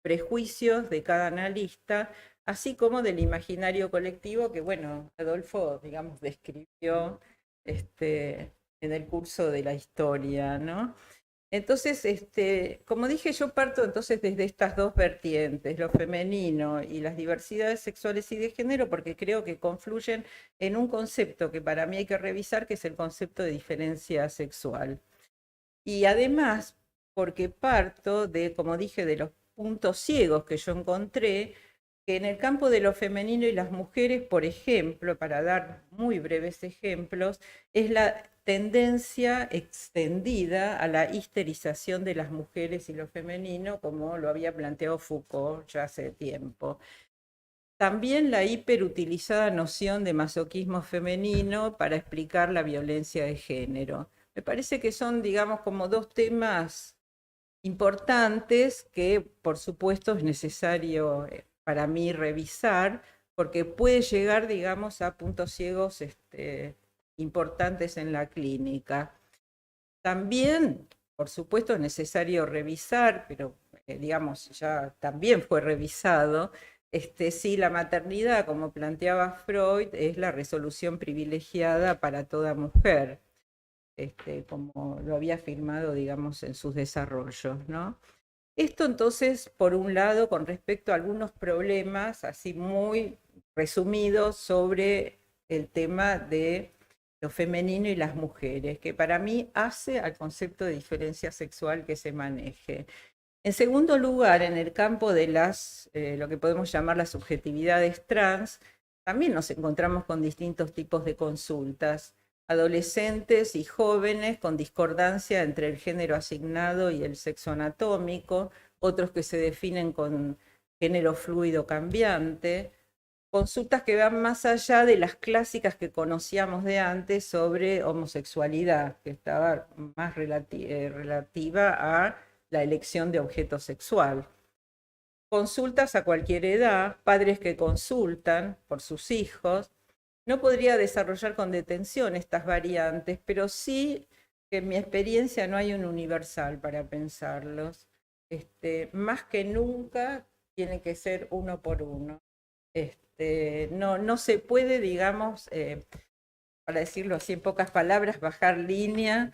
prejuicios de cada analista, así como del imaginario colectivo que, bueno, Adolfo, digamos, describió en el curso de la historia, ¿no? Entonces, como dije, yo parto entonces desde estas dos vertientes, lo femenino y las diversidades sexuales y de género, porque creo que confluyen en un concepto que para mí hay que revisar, que es el concepto de diferencia sexual. Y además, porque parto de, como dije, de los puntos ciegos que yo encontré, que en el campo de lo femenino y las mujeres, por ejemplo, para dar muy breves ejemplos, es la tendencia extendida a la histerización de las mujeres y lo femenino, como lo había planteado Foucault ya hace tiempo. También la hiperutilizada noción de masoquismo femenino para explicar la violencia de género. Me parece que son, digamos, como dos temas importantes que, por supuesto, es necesario para mí revisar, porque puede llegar, digamos, a puntos ciegos importantes en la clínica. También, por supuesto, es necesario revisar, pero digamos, ya también fue revisado, si la maternidad, como planteaba Freud, es la resolución privilegiada para toda mujer, como lo había afirmado, digamos, en sus desarrollos, ¿no? Esto entonces, por un lado, con respecto a algunos problemas, así muy resumidos, sobre el tema de lo femenino y las mujeres, que para mí hace al concepto de diferencia sexual que se maneje. En segundo lugar, en el campo de lo que podemos llamar las subjetividades trans, también nos encontramos con distintos tipos de consultas. Adolescentes y jóvenes con discordancia entre el género asignado y el sexo anatómico, otros que se definen con género fluido cambiante, consultas que van más allá de las clásicas que conocíamos de antes sobre homosexualidad, que estaba más relativa a la elección de objeto sexual. Consultas a cualquier edad, padres que consultan por sus hijos. No podría desarrollar con detención estas variantes, pero sí que en mi experiencia no hay un universal para pensarlos. Más que nunca tiene que ser uno por uno. No se puede, digamos, para decirlo así en pocas palabras, bajar línea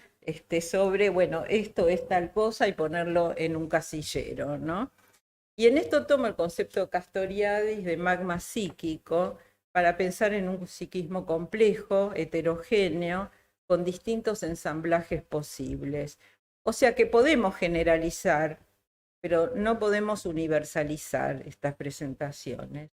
sobre, bueno, esto es tal cosa y ponerlo en un casillero, ¿no? Y en esto tomo el concepto Castoriadis de magma psíquico para pensar en un psiquismo complejo, heterogéneo, con distintos ensamblajes posibles. O sea que podemos generalizar, pero no podemos universalizar estas presentaciones.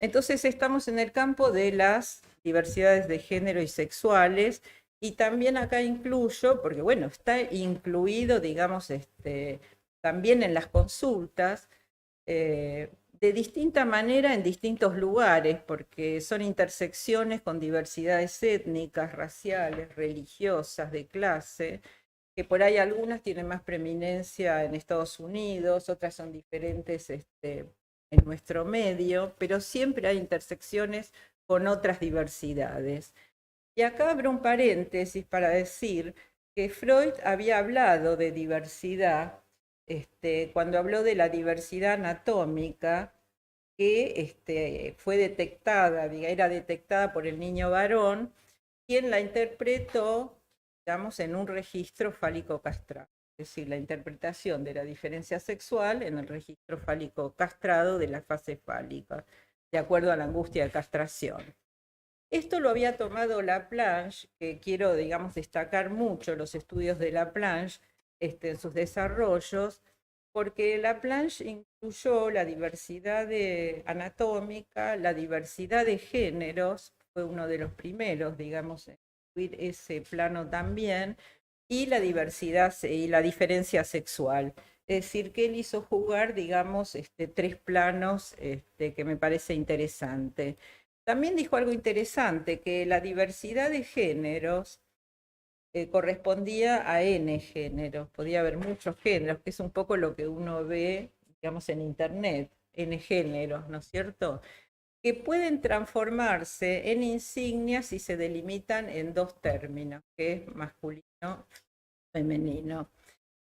Entonces estamos en el campo de las diversidades de género y sexuales, y también acá incluyo, porque bueno, está incluido, digamos, también en las consultas, de distinta manera en distintos lugares, porque son intersecciones con diversidades étnicas, raciales, religiosas, de clase, que por ahí algunas tienen más preeminencia en Estados Unidos, otras son diferentes en nuestro medio, pero siempre hay intersecciones con otras diversidades. Y acá abro un paréntesis para decir que Freud había hablado de diversidad cuando habló de la diversidad anatómica que fue detectada, era detectada por el niño varón, quien la interpretó, digamos, en un registro fálico castrado. Es decir, la interpretación de la diferencia sexual en el registro fálico castrado de la fase fálica, de acuerdo a la angustia de castración. Esto lo había tomado Laplanche, que quiero, digamos, destacar mucho los estudios de Laplanche en sus desarrollos, porque Laplanche incluyó la diversidad anatómica, la diversidad de géneros, fue uno de los primeros, digamos, en incluir ese plano también, y la diversidad y la diferencia sexual. Es decir, que él hizo jugar, digamos, tres planos que me parece interesante. También dijo algo interesante, que la diversidad de géneros correspondía a N géneros, podía haber muchos géneros, que es un poco lo que uno ve, digamos, en Internet, N géneros, ¿no es cierto? Que pueden transformarse en insignias si se delimitan en dos términos, que es masculino, femenino.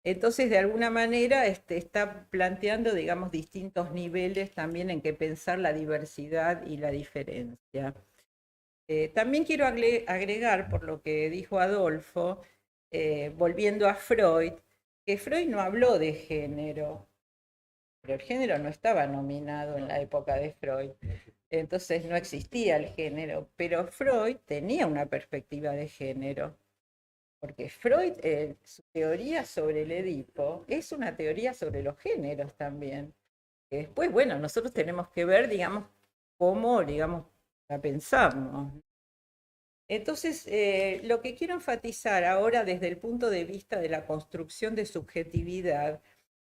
Entonces, de alguna manera, está planteando, digamos, distintos niveles también en que pensar la diversidad y la diferencia. También quiero agregar, por lo que dijo Adolfo, volviendo a Freud, que Freud no habló de género, pero el género no estaba nominado en la época de Freud, entonces no existía el género, pero Freud tenía una perspectiva de género, porque Freud, su teoría sobre el Edipo, es una teoría sobre los géneros también. Que después, bueno, nosotros tenemos que ver, digamos, cómo, digamos, la pensamos. Entonces, lo que quiero enfatizar ahora desde el punto de vista de la construcción de subjetividad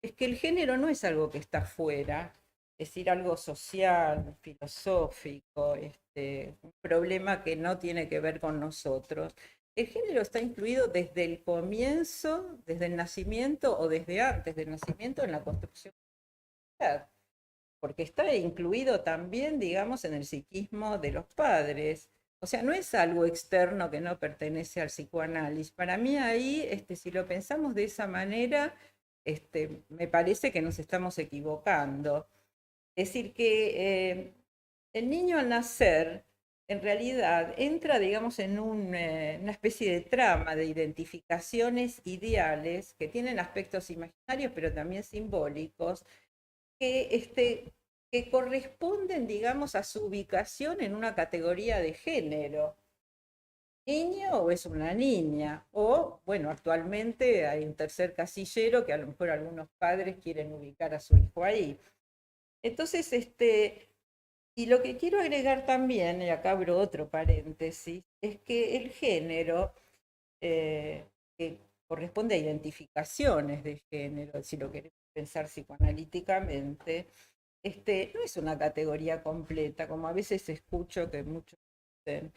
es que el género no es algo que está fuera, es decir, algo social, filosófico, un problema que no tiene que ver con nosotros. El género está incluido desde el comienzo, desde el nacimiento o desde antes del nacimiento en la construcción de la sociedad, porque está incluido también, digamos, en el psiquismo de los padres. O sea, no es algo externo que no pertenece al psicoanálisis. Para mí ahí, si lo pensamos de esa manera, me parece que nos estamos equivocando. Es decir, que el niño al nacer, en realidad, entra, digamos, en una especie de trama de identificaciones ideales que tienen aspectos imaginarios, pero también simbólicos, que corresponden, digamos, a su ubicación en una categoría de género. ¿Niño o es una niña? O, bueno, actualmente hay un tercer casillero que a lo mejor algunos padres quieren ubicar a su hijo ahí. Entonces, y lo que quiero agregar también, y acá abro otro paréntesis, es que el género, que corresponde a identificaciones de género, si lo queremos pensar psicoanalíticamente, no es una categoría completa, como a veces escucho que muchos dicen,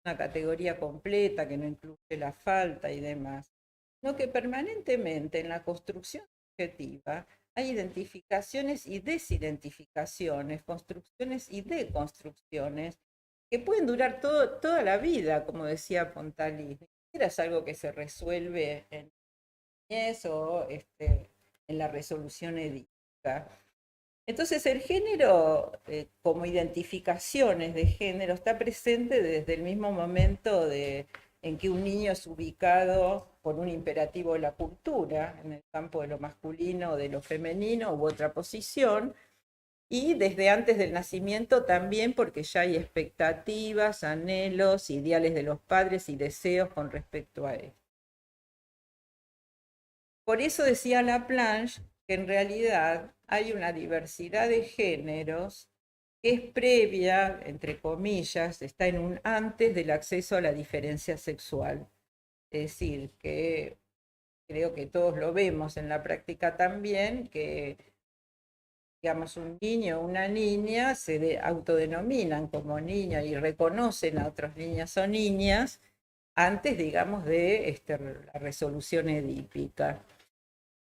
una categoría completa que no incluye la falta y demás, sino que permanentemente en la construcción subjetiva hay identificaciones y desidentificaciones, construcciones y deconstrucciones, que pueden durar toda la vida, como decía Pontalí. Ni siquiera es algo que se resuelve en eso, en la resolución edípica. Entonces el género, como identificaciones de género, está presente desde el mismo momento en que un niño es ubicado por un imperativo de la cultura, en el campo de lo masculino o de lo femenino u otra posición, y desde antes del nacimiento también porque ya hay expectativas, anhelos, ideales de los padres y deseos con respecto a él. Por eso decía Laplanche que en realidad hay una diversidad de géneros que es previa, entre comillas, está en un antes del acceso a la diferencia sexual. Es decir, que creo que todos lo vemos en la práctica también, que digamos, un niño o una niña se autodenominan como niña y reconocen a otros niños o niñas antes, digamos, de la resolución edípica.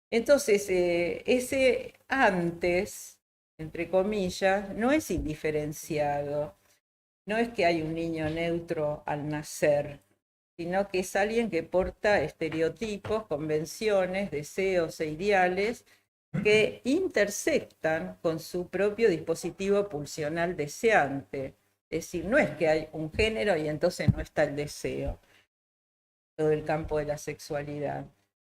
Entonces, ese antes, entre comillas, no es indiferenciado. No es que hay un niño neutro al nacer, sino que es alguien que porta estereotipos, convenciones, deseos e ideales que intersectan con su propio dispositivo pulsional deseante. Es decir, no es que hay un género y entonces no está el deseo, todo el campo de la sexualidad.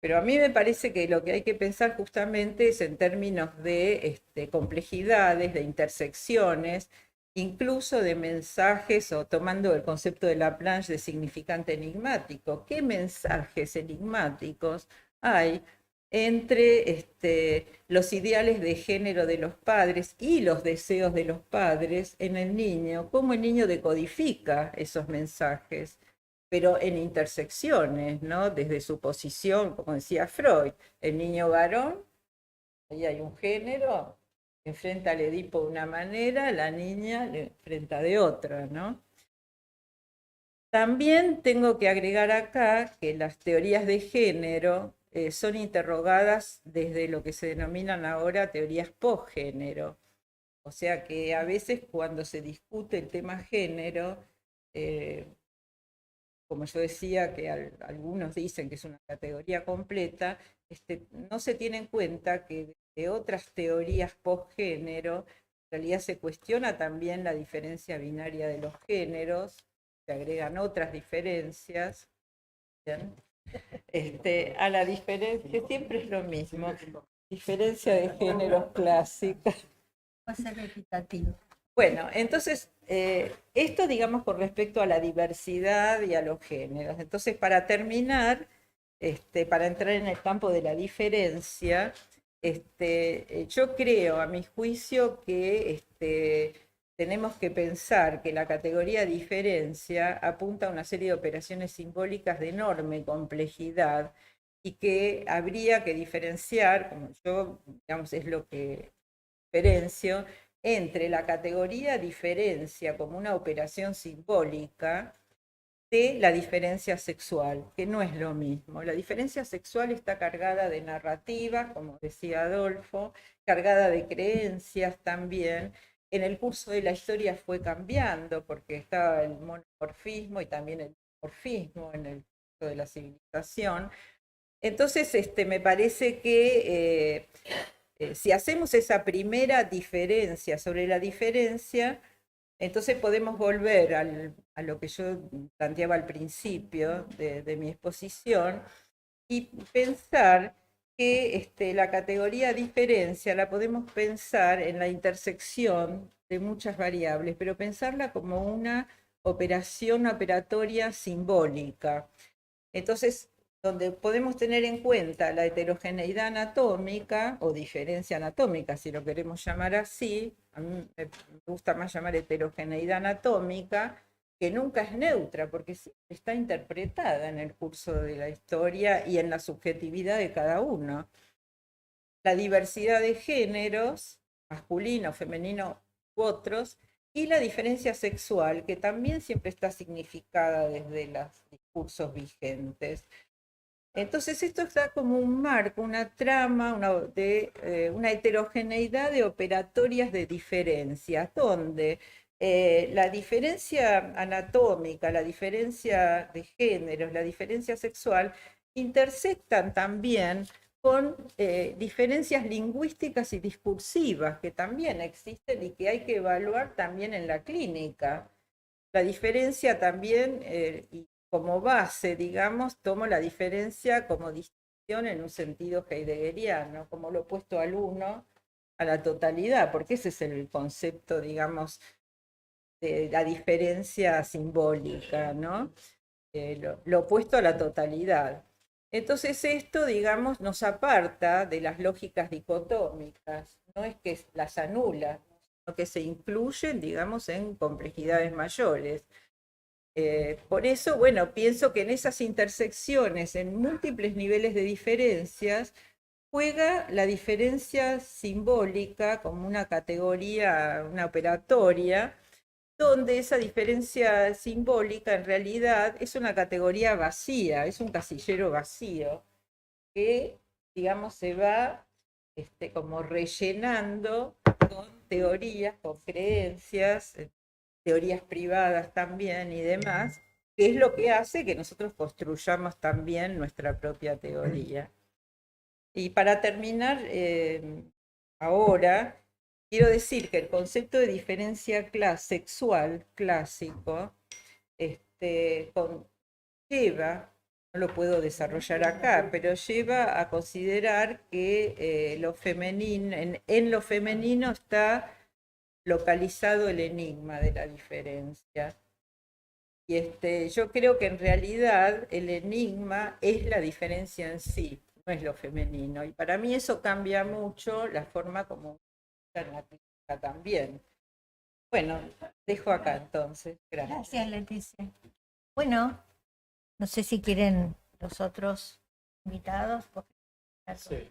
Pero a mí me parece que lo que hay que pensar justamente es en términos de complejidades, de intersecciones, incluso de mensajes, o tomando el concepto de Laplanche de significante enigmático. ¿Qué mensajes enigmáticos hay entre los ideales de género de los padres y los deseos de los padres en el niño? ¿Cómo el niño decodifica esos mensajes? Pero en intersecciones, ¿no? Desde su posición, como decía Freud, el niño varón, ahí hay un género, enfrenta al Edipo de una manera, la niña le enfrenta de otra, ¿no? También tengo que agregar acá que las teorías de género son interrogadas desde lo que se denominan ahora teorías postgénero. O sea que a veces cuando se discute el tema género, como yo decía, que algunos dicen que es una categoría completa, no se tiene en cuenta que de otras teorías postgénero, en realidad se cuestiona también la diferencia binaria de los géneros, se agregan otras diferencias. ¿Bien? A la diferencia, siempre es lo mismo, diferencia de géneros clásica. Va a ser equitativo. Bueno, entonces, esto digamos con respecto a la diversidad y a los géneros. Entonces, para terminar, para entrar en el campo de la diferencia, yo creo, a mi juicio, que tenemos que pensar que la categoría diferencia apunta a una serie de operaciones simbólicas de enorme complejidad y que habría que diferenciar, como yo, digamos, es lo que diferencio, entre la categoría diferencia como una operación simbólica de la diferencia sexual, que no es lo mismo. La diferencia sexual está cargada de narrativas, como decía Adolfo, cargada de creencias también. En el curso de la historia fue cambiando, porque estaba el monomorfismo y también el dimorfismo en el curso de la civilización. Entonces, me parece que si hacemos esa primera diferencia sobre la diferencia, entonces podemos volver a lo que yo planteaba al principio de mi exposición y pensar que la categoría diferencia la podemos pensar en la intersección de muchas variables, pero pensarla como una operación operatoria simbólica. Entonces, donde podemos tener en cuenta la heterogeneidad anatómica o diferencia anatómica, si lo queremos llamar así, a mí me gusta más llamar heterogeneidad anatómica, que nunca es neutra, porque sí está interpretada en el curso de la historia y en la subjetividad de cada uno. La diversidad de géneros, masculino, femenino u otros, y la diferencia sexual, que también siempre está significada desde los discursos vigentes. Entonces esto está como un marco, una trama una heterogeneidad de operatorias de diferencias, donde la diferencia anatómica, la diferencia de géneros, la diferencia sexual, intersectan también con diferencias lingüísticas y discursivas que también existen y que hay que evaluar también en la clínica. La diferencia también, y como base, digamos, tomo la diferencia como distinción en un sentido heideggeriano, como lo opuesto al uno, a la totalidad, porque ese es el concepto, digamos, de la diferencia simbólica, ¿no? Lo opuesto a la totalidad. Entonces esto, digamos, nos aparta de las lógicas dicotómicas, no es que las anula, sino que se incluyen, digamos, en complejidades mayores. Por eso, bueno, pienso que en esas intersecciones, en múltiples niveles de diferencias, juega la diferencia simbólica como una categoría, una operatoria, donde esa diferencia simbólica en realidad es una categoría vacía, es un casillero vacío, que, digamos, se va como rellenando con teorías, con creencias, teorías privadas también y demás, que es lo que hace que nosotros construyamos también nuestra propia teoría. Y para terminar, ahora, quiero decir que el concepto de diferencia sexual clásico lleva, no lo puedo desarrollar acá, pero lleva a considerar que lo femenino, en lo femenino está localizado el enigma de la diferencia. Y yo creo que en realidad el enigma es la diferencia en sí, no es lo femenino. Y para mí eso cambia mucho la forma como en la clínica también. Bueno, dejo acá entonces. Gracias. Gracias, Leticia. Bueno, no sé si quieren los otros invitados. Sí.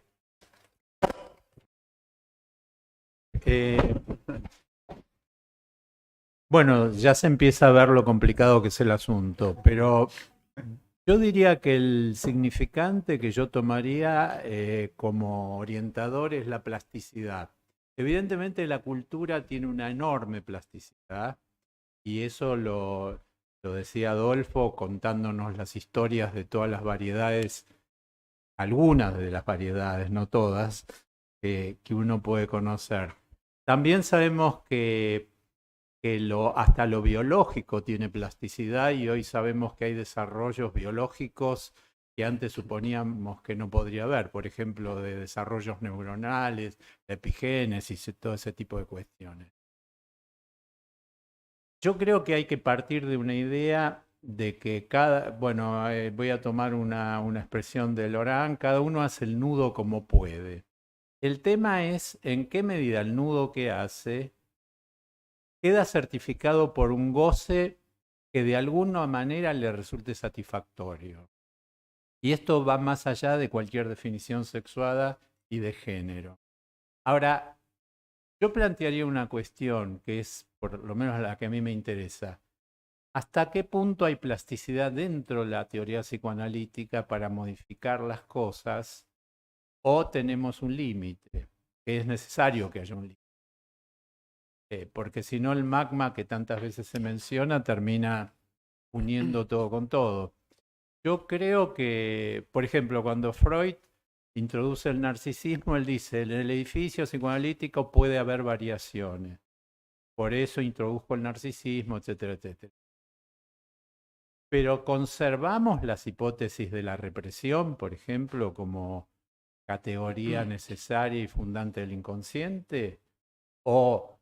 Bueno, ya se empieza a ver lo complicado que es el asunto, pero yo diría que el significante que yo tomaría como orientador es la plasticidad. Evidentemente la cultura tiene una enorme plasticidad y eso lo decía Adolfo contándonos las historias de todas las variedades, algunas de las variedades, no todas, que uno puede conocer. También sabemos que hasta lo biológico tiene plasticidad y hoy sabemos que hay desarrollos biológicos que antes suponíamos que no podría haber, por ejemplo, de desarrollos neuronales, de epigénesis y todo ese tipo de cuestiones. Yo creo que hay que partir de una idea de que voy a tomar una expresión de Laurent, cada uno hace el nudo como puede. El tema es en qué medida el nudo que hace queda certificado por un goce que de alguna manera le resulte satisfactorio. Y esto va más allá de cualquier definición sexuada y de género. Ahora, yo plantearía una cuestión que es por lo menos la que a mí me interesa. ¿Hasta qué punto hay plasticidad dentro de la teoría psicoanalítica para modificar las cosas? ¿O tenemos un límite? Que es necesario que haya un límite. Porque si no el magma que tantas veces se menciona termina uniendo todo con todo. Yo creo que, por ejemplo, cuando Freud introduce el narcisismo, él dice, en el edificio psicoanalítico puede haber variaciones. Por eso introdujo el narcisismo, etcétera, etcétera. Pero conservamos las hipótesis de la represión, por ejemplo, como categoría necesaria y fundante del inconsciente, o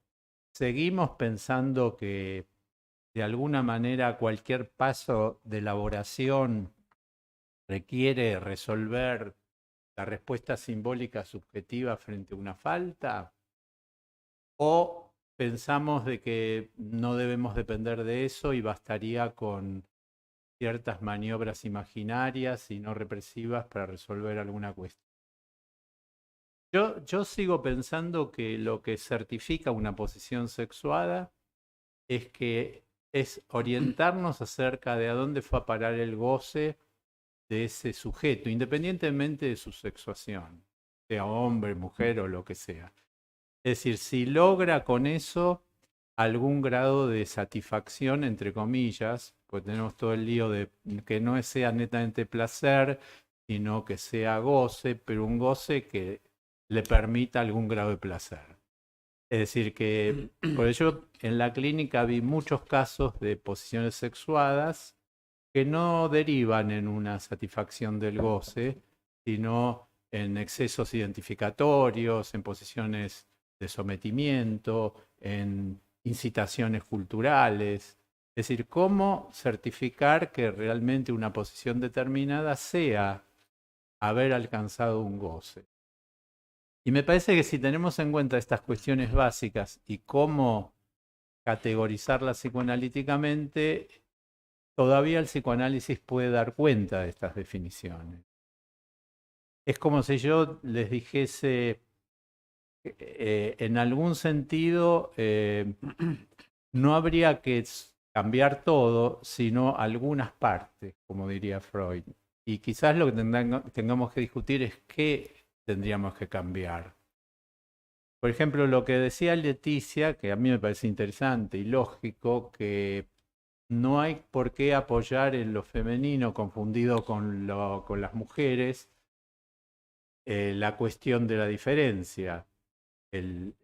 seguimos pensando que de alguna manera cualquier paso de elaboración requiere resolver la respuesta simbólica subjetiva frente a una falta, o pensamos de que no debemos depender de eso y bastaría con ciertas maniobras imaginarias y no represivas para resolver alguna cuestión. Yo sigo pensando que lo que certifica una posición sexuada es que es orientarnos acerca de a dónde fue a parar el goce de ese sujeto, independientemente de su sexuación, sea hombre, mujer o lo que sea. Es decir, si logra con eso algún grado de satisfacción, entre comillas, pues tenemos todo el lío de que no sea netamente placer, sino que sea goce, pero un goce que le permita algún grado de placer. Es decir, que por ello en la clínica vi muchos casos de posiciones sexuadas que no derivan en una satisfacción del goce, sino en excesos identificatorios, en posiciones de sometimiento, en incitaciones culturales. Es decir, cómo certificar que realmente una posición determinada sea haber alcanzado un goce. Y me parece que si tenemos en cuenta estas cuestiones básicas y cómo categorizarlas psicoanalíticamente, todavía el psicoanálisis puede dar cuenta de estas definiciones. Es como si yo les dijese, en algún sentido, no habría que cambiar todo, sino algunas partes, como diría Freud. Y quizás lo que tengamos que discutir es qué tendríamos que cambiar. Por ejemplo, lo que decía Leticia, que a mí me parece interesante y lógico, que no hay por qué apoyar en lo femenino confundido con las mujeres la cuestión de la diferencia. En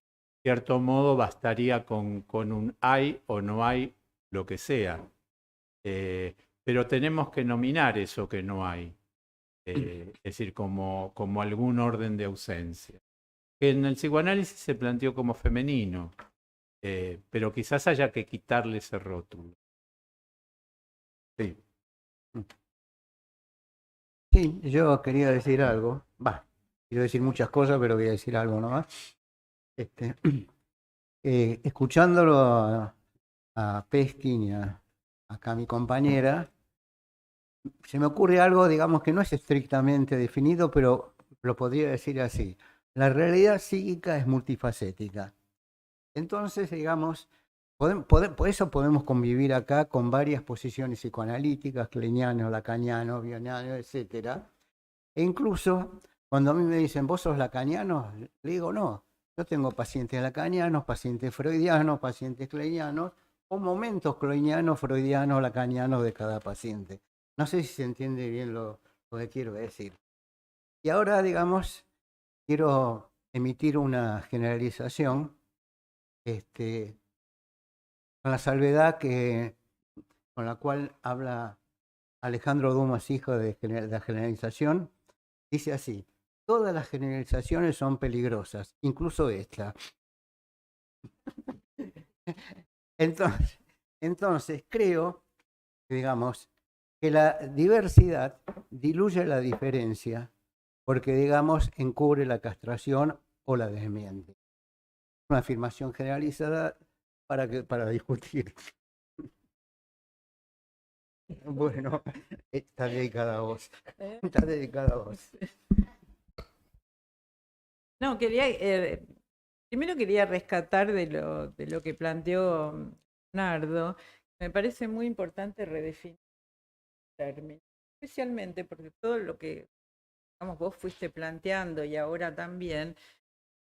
cierto modo bastaría con un hay o no hay, lo que sea. Pero tenemos que nominar eso que no hay. Es decir, como algún orden de ausencia. Que en el psicoanálisis se planteó como femenino, pero quizás haya que quitarle ese rótulo. Sí. Sí, yo quería decir algo. Quiero decir muchas cosas, pero voy a decir algo nomás. Escuchándolo a Peskin y acá a mi compañera, se me ocurre algo, digamos, que no es estrictamente definido, pero lo podría decir así. La realidad psíquica es multifacética. Entonces, digamos, por eso podemos convivir acá con varias posiciones psicoanalíticas, kleiniano, lacaniano, bioniano, etc. E incluso, cuando a mí me dicen, ¿vos sos lacaniano? Le digo, no. Yo tengo pacientes lacanianos, pacientes freudianos, pacientes kleinianos, o momentos kleinianos, freudianos, lacanianos de cada paciente. No sé si se entiende bien lo que quiero decir. Y ahora, digamos, quiero emitir una generalización, con la salvedad con la cual habla Alejandro Dumas, hijo de la generalización. Dice así: todas las generalizaciones son peligrosas, incluso esta. Entonces creo, digamos, que la diversidad diluye la diferencia porque, digamos, encubre la castración o la desmiente. Una afirmación generalizada para discutir. Bueno, está dedicada a vos. Está dedicada a vos. No, primero quería rescatar de lo que planteó Nardo. Me parece muy importante redefinir el término, especialmente porque todo lo que, digamos, vos fuiste planteando y ahora también,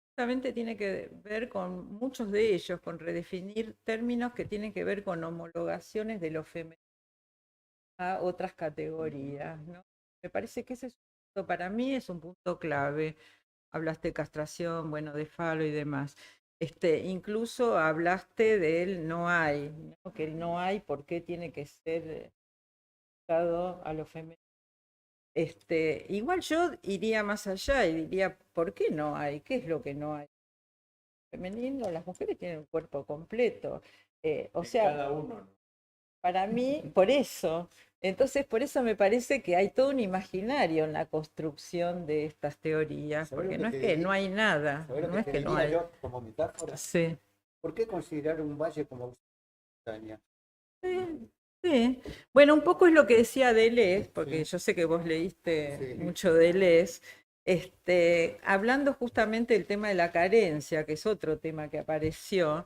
justamente tiene que ver con muchos de ellos, con redefinir términos que tienen que ver con homologaciones de lo femenino a otras categorías, ¿no? Me parece que ese es un punto, para mí es un punto clave. Hablaste de castración, bueno, de falo y demás. Incluso hablaste del no hay, ¿no? Que el no hay, ¿por qué tiene que ser dado a lo femenino? Igual yo iría más allá y diría, ¿por qué no hay? ¿Qué es lo que no hay? Femenino, las mujeres tienen un cuerpo completo. O sea, cada uno. para mí, por eso. Entonces, por eso me parece que hay todo un imaginario en la construcción de estas teorías, porque no es que no hay nada, no es que no hay. Yo, como metáfora, Sí. ¿por qué considerar un valle como montaña? Sí, sí. Bueno, un poco es lo que decía Deleuze, porque Sí. yo sé que vos leíste Sí. mucho Deleuze, hablando justamente del tema de la carencia, que es otro tema que apareció,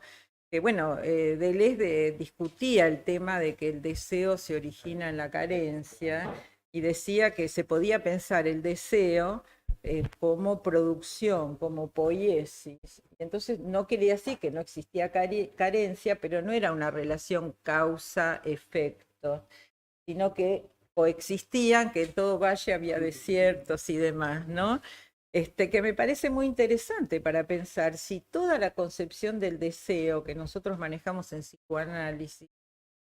que bueno, Deleuze discutía el tema de que el deseo se origina en la carencia y decía que se podía pensar el deseo como producción, como poiesis. Entonces no quería decir que no existía carencia, pero no era una relación causa-efecto, sino que coexistían, que en todo valle había desiertos y demás, ¿no? Que me parece muy interesante para pensar si toda la concepción del deseo que nosotros manejamos en psicoanálisis,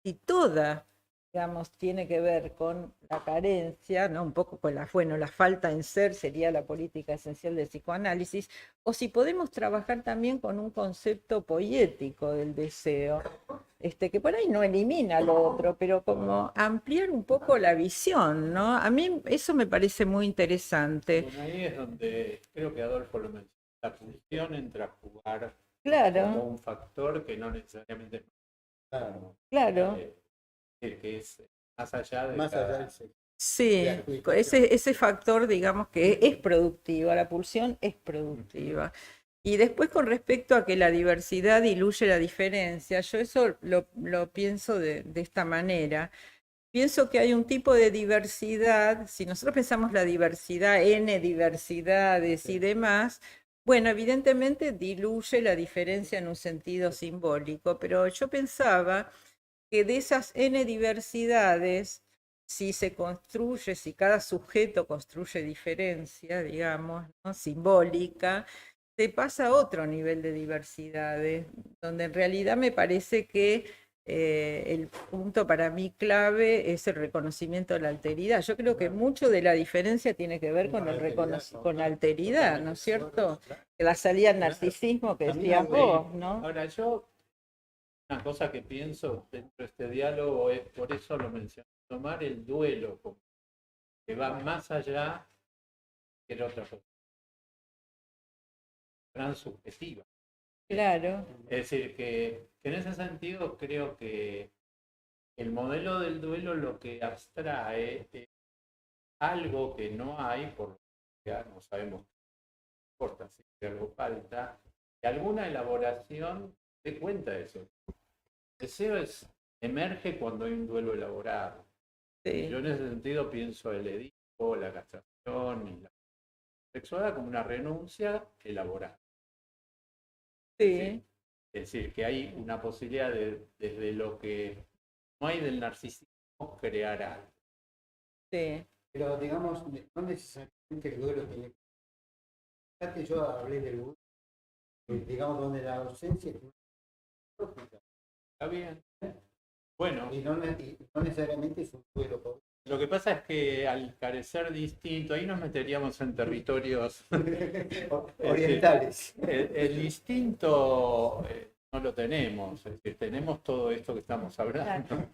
si toda, digamos, tiene que ver con la carencia, ¿no? Un poco con la falta en ser sería la política esencial del psicoanálisis, o si podemos trabajar también con un concepto poético del deseo, que por ahí no elimina lo otro, pero como ampliar un poco la visión, ¿no? A mí eso me parece muy interesante. Bueno, ahí es donde creo que Adolfo lo mencionó. La función entra a jugar Claro. como un factor que no necesariamente es Claro. que es más allá de Más allá cada- del sexo. Sí, de adjudicación. ese factor, digamos, que es productiva, la pulsión es productiva. Y después con respecto a que la diversidad diluye la diferencia, yo eso lo pienso de esta manera. Pienso que hay un tipo de diversidad, si nosotros pensamos la diversidad, N diversidades y demás, bueno, evidentemente diluye la diferencia en un sentido simbólico, pero yo pensaba que de esas N diversidades, si se construye, si cada sujeto construye diferencia, digamos, ¿no? Simbólica, se pasa a otro nivel de diversidades, donde en realidad me parece que el punto para mí clave es el reconocimiento de la alteridad. Yo creo que mucho de la diferencia tiene que ver con con la alteridad, ¿no es cierto? La salida al narcisismo que decías vos, ¿no? Ahora, yo, una cosa que pienso dentro de este diálogo es, por eso lo mencioné, tomar el duelo, como que va más allá que la otra cosa, gran subjetiva. Claro, Es decir, que en ese sentido creo que el modelo del duelo lo que abstrae es algo que no hay, por lo que ya no sabemos qué importa, si algo falta, que alguna elaboración dé cuenta de eso. El deseo emerge cuando hay un duelo elaborado. sí. Yo en ese sentido pienso el Edipo, la castración y la sexualidad como una renuncia elaborada. Sí, Es decir, que hay una posibilidad de, desde lo que no hay del narcisismo, crear algo. sí. Pero digamos, no necesariamente el duelo tiene que... Fíjate, yo hablé del duelo, digamos, donde la ausencia es profunda. ¿Está bien? Bueno, Y no necesariamente es un duelo por... lo que pasa es que al carecer distinto, ahí nos meteríamos en territorios orientales. El instinto no lo tenemos, es decir, tenemos todo esto que estamos hablando.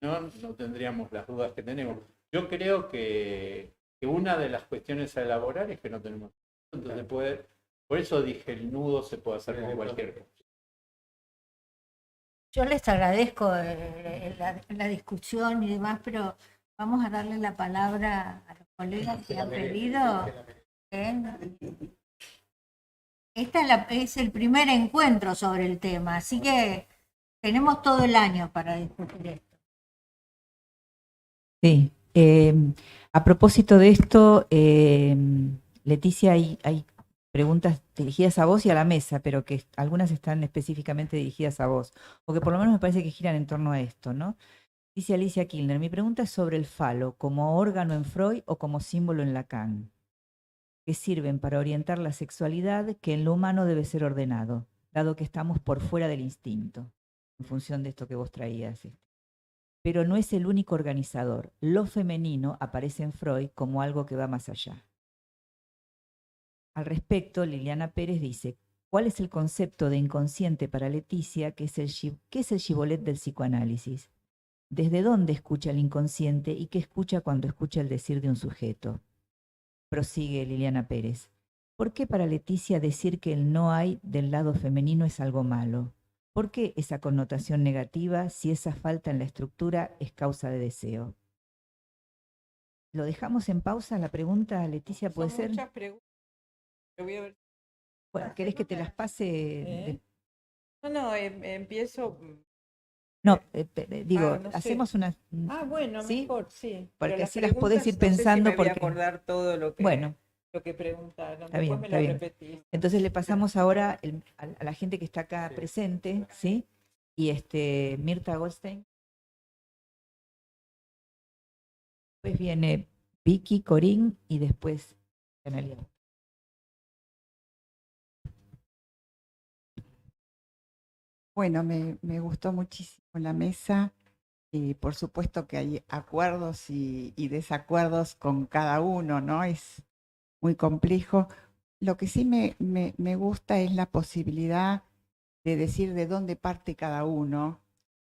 No tendríamos las dudas que tenemos. Yo creo que una de las cuestiones a elaborar es que no tenemos. Entonces por eso dije, el nudo se puede hacer con cualquier cosa. Yo les agradezco la discusión y demás, pero vamos a darle la palabra a los colegas que han pedido. Esta es el primer encuentro sobre el tema, así que tenemos todo el año para discutir esto. Sí, a propósito de esto, Leticia, hay preguntas dirigidas a vos y a la mesa, pero que algunas están específicamente dirigidas a vos, o que por lo menos me parece que giran en torno a esto, ¿no? Dice Alicia Kilner, mi pregunta es sobre el falo, como órgano en Freud o como símbolo en Lacan, que sirven para orientar la sexualidad que en lo humano debe ser ordenado, dado que estamos por fuera del instinto, en función de esto que vos traías. Pero no es el único organizador. Lo femenino aparece en Freud como algo que va más allá. Al respecto, Liliana Pérez dice, ¿cuál es el concepto de inconsciente para Leticia, que es el Shibboleth del psicoanálisis? ¿Desde dónde escucha el inconsciente y qué escucha cuando escucha el decir de un sujeto? Prosigue Liliana Pérez. ¿Por qué para Leticia decir que el no hay del lado femenino es algo malo? ¿Por qué esa connotación negativa si esa falta en la estructura es causa de deseo? ¿Lo dejamos en pausa? La pregunta, Leticia, ¿puede Son ser? muchas preguntas. Yo voy a ver. Bueno, ¿querés que te las pase? No, empiezo. No, digo, no sé. hacemos una... Bueno, ¿sí? mejor, sí. Porque Pero así las podés ir preguntas, no sé pensando si me voy a porque... acordar todo lo Bueno, que preguntaron. Está Después bien, me está la bien. repetís. entonces le pasamos ahora a la gente que está acá presente, ¿sí? Y Mirta Goldstein. Después viene Vicky, Corín y después Analia. Bueno, me gustó muchísimo la mesa y por supuesto que hay acuerdos y desacuerdos con cada uno, ¿no? Es muy complejo. Lo que sí me gusta es la posibilidad de decir de dónde parte cada uno,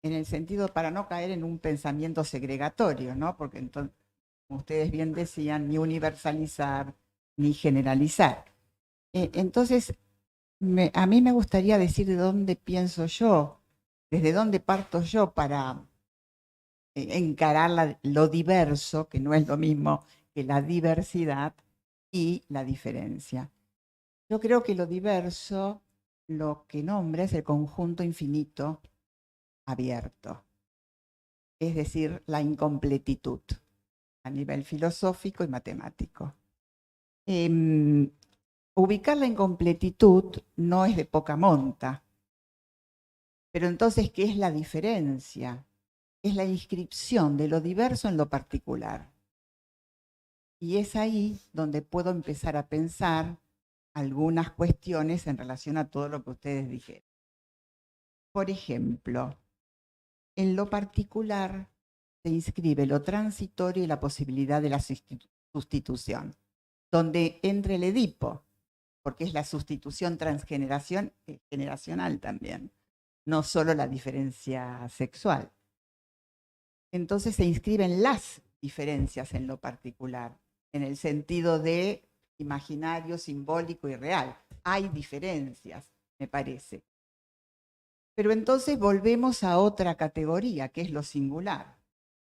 en el sentido para no caer en un pensamiento segregatorio, ¿no? Porque entonces, como ustedes bien decían, ni universalizar ni generalizar. Entonces, a mí me gustaría decir de dónde pienso yo, desde dónde parto yo para encarar lo diverso, que no es lo mismo que la diversidad, y la diferencia. Yo creo que lo diverso lo que nombra es el conjunto infinito abierto, es decir, la incompletitud a nivel filosófico y matemático. Ubicar la incompletitud no es de poca monta, pero entonces, ¿qué es la diferencia? Es la inscripción de lo diverso en lo particular. Y es ahí donde puedo empezar a pensar algunas cuestiones en relación a todo lo que ustedes dijeron. Por ejemplo, en lo particular se inscribe lo transitorio y la posibilidad de la sustitución, donde entra el Edipo, porque es la sustitución transgeneracional también, no solo la diferencia sexual. Entonces se inscriben las diferencias en lo particular, en el sentido de imaginario, simbólico y real. Hay diferencias, me parece. Pero entonces volvemos a otra categoría, que es lo singular.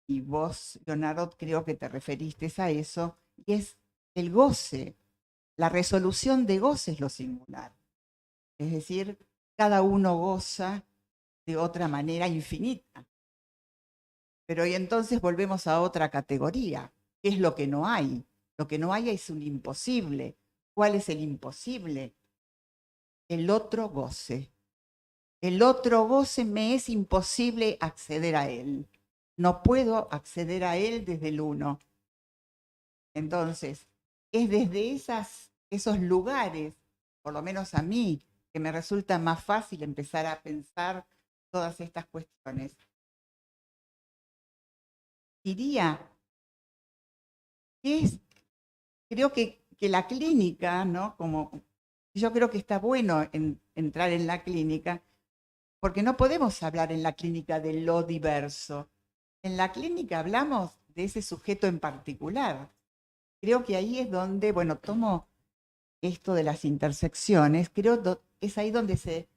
Y vos, Leonardo, creo que te referiste a eso, y es el goce. La resolución de goce es lo singular. Es decir, cada uno goza de otra manera infinita. Pero y entonces volvemos a otra categoría. ¿Qué es lo que no hay? Lo que no hay es un imposible. ¿Cuál es el imposible? El otro goce. El otro goce me es imposible acceder a él. No puedo acceder a él desde el uno. Entonces, es desde esos lugares, por lo menos a mí, que me resulta más fácil empezar a pensar todas estas cuestiones. Diría que creo que la clínica, ¿no? Yo creo que está bueno entrar en la clínica, porque no podemos hablar en la clínica de lo diverso. En la clínica hablamos de ese sujeto en particular. Creo que ahí es donde, bueno, tomo esto de las intersecciones, creo que es ahí donde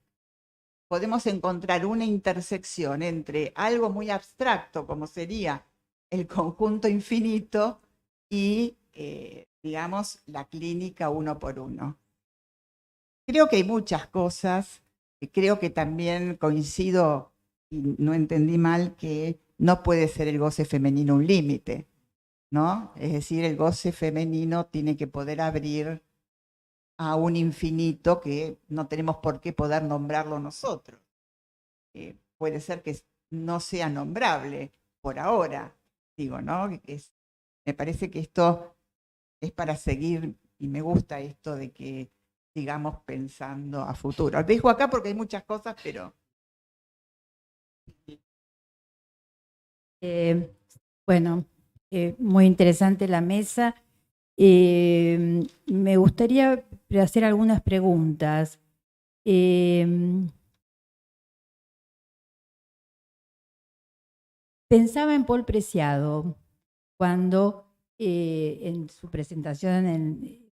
podemos encontrar una intersección entre algo muy abstracto, como sería el conjunto infinito, y, digamos, la clínica uno por uno. Creo que hay muchas cosas, creo que también coincido, y no entendí mal, que no puede ser el goce femenino un límite, ¿no? Es decir, el goce femenino tiene que poder abrir a un infinito que no tenemos por qué poder nombrarlo nosotros. Puede ser que no sea nombrable por ahora, digo, ¿no? Me parece que esto es para seguir, y me gusta esto de que sigamos pensando a futuro. Dejo acá porque hay muchas cosas, pero... Bueno, muy interesante la mesa. Me gustaría hacer algunas preguntas. Pensaba en Paul Preciado cuando en su presentación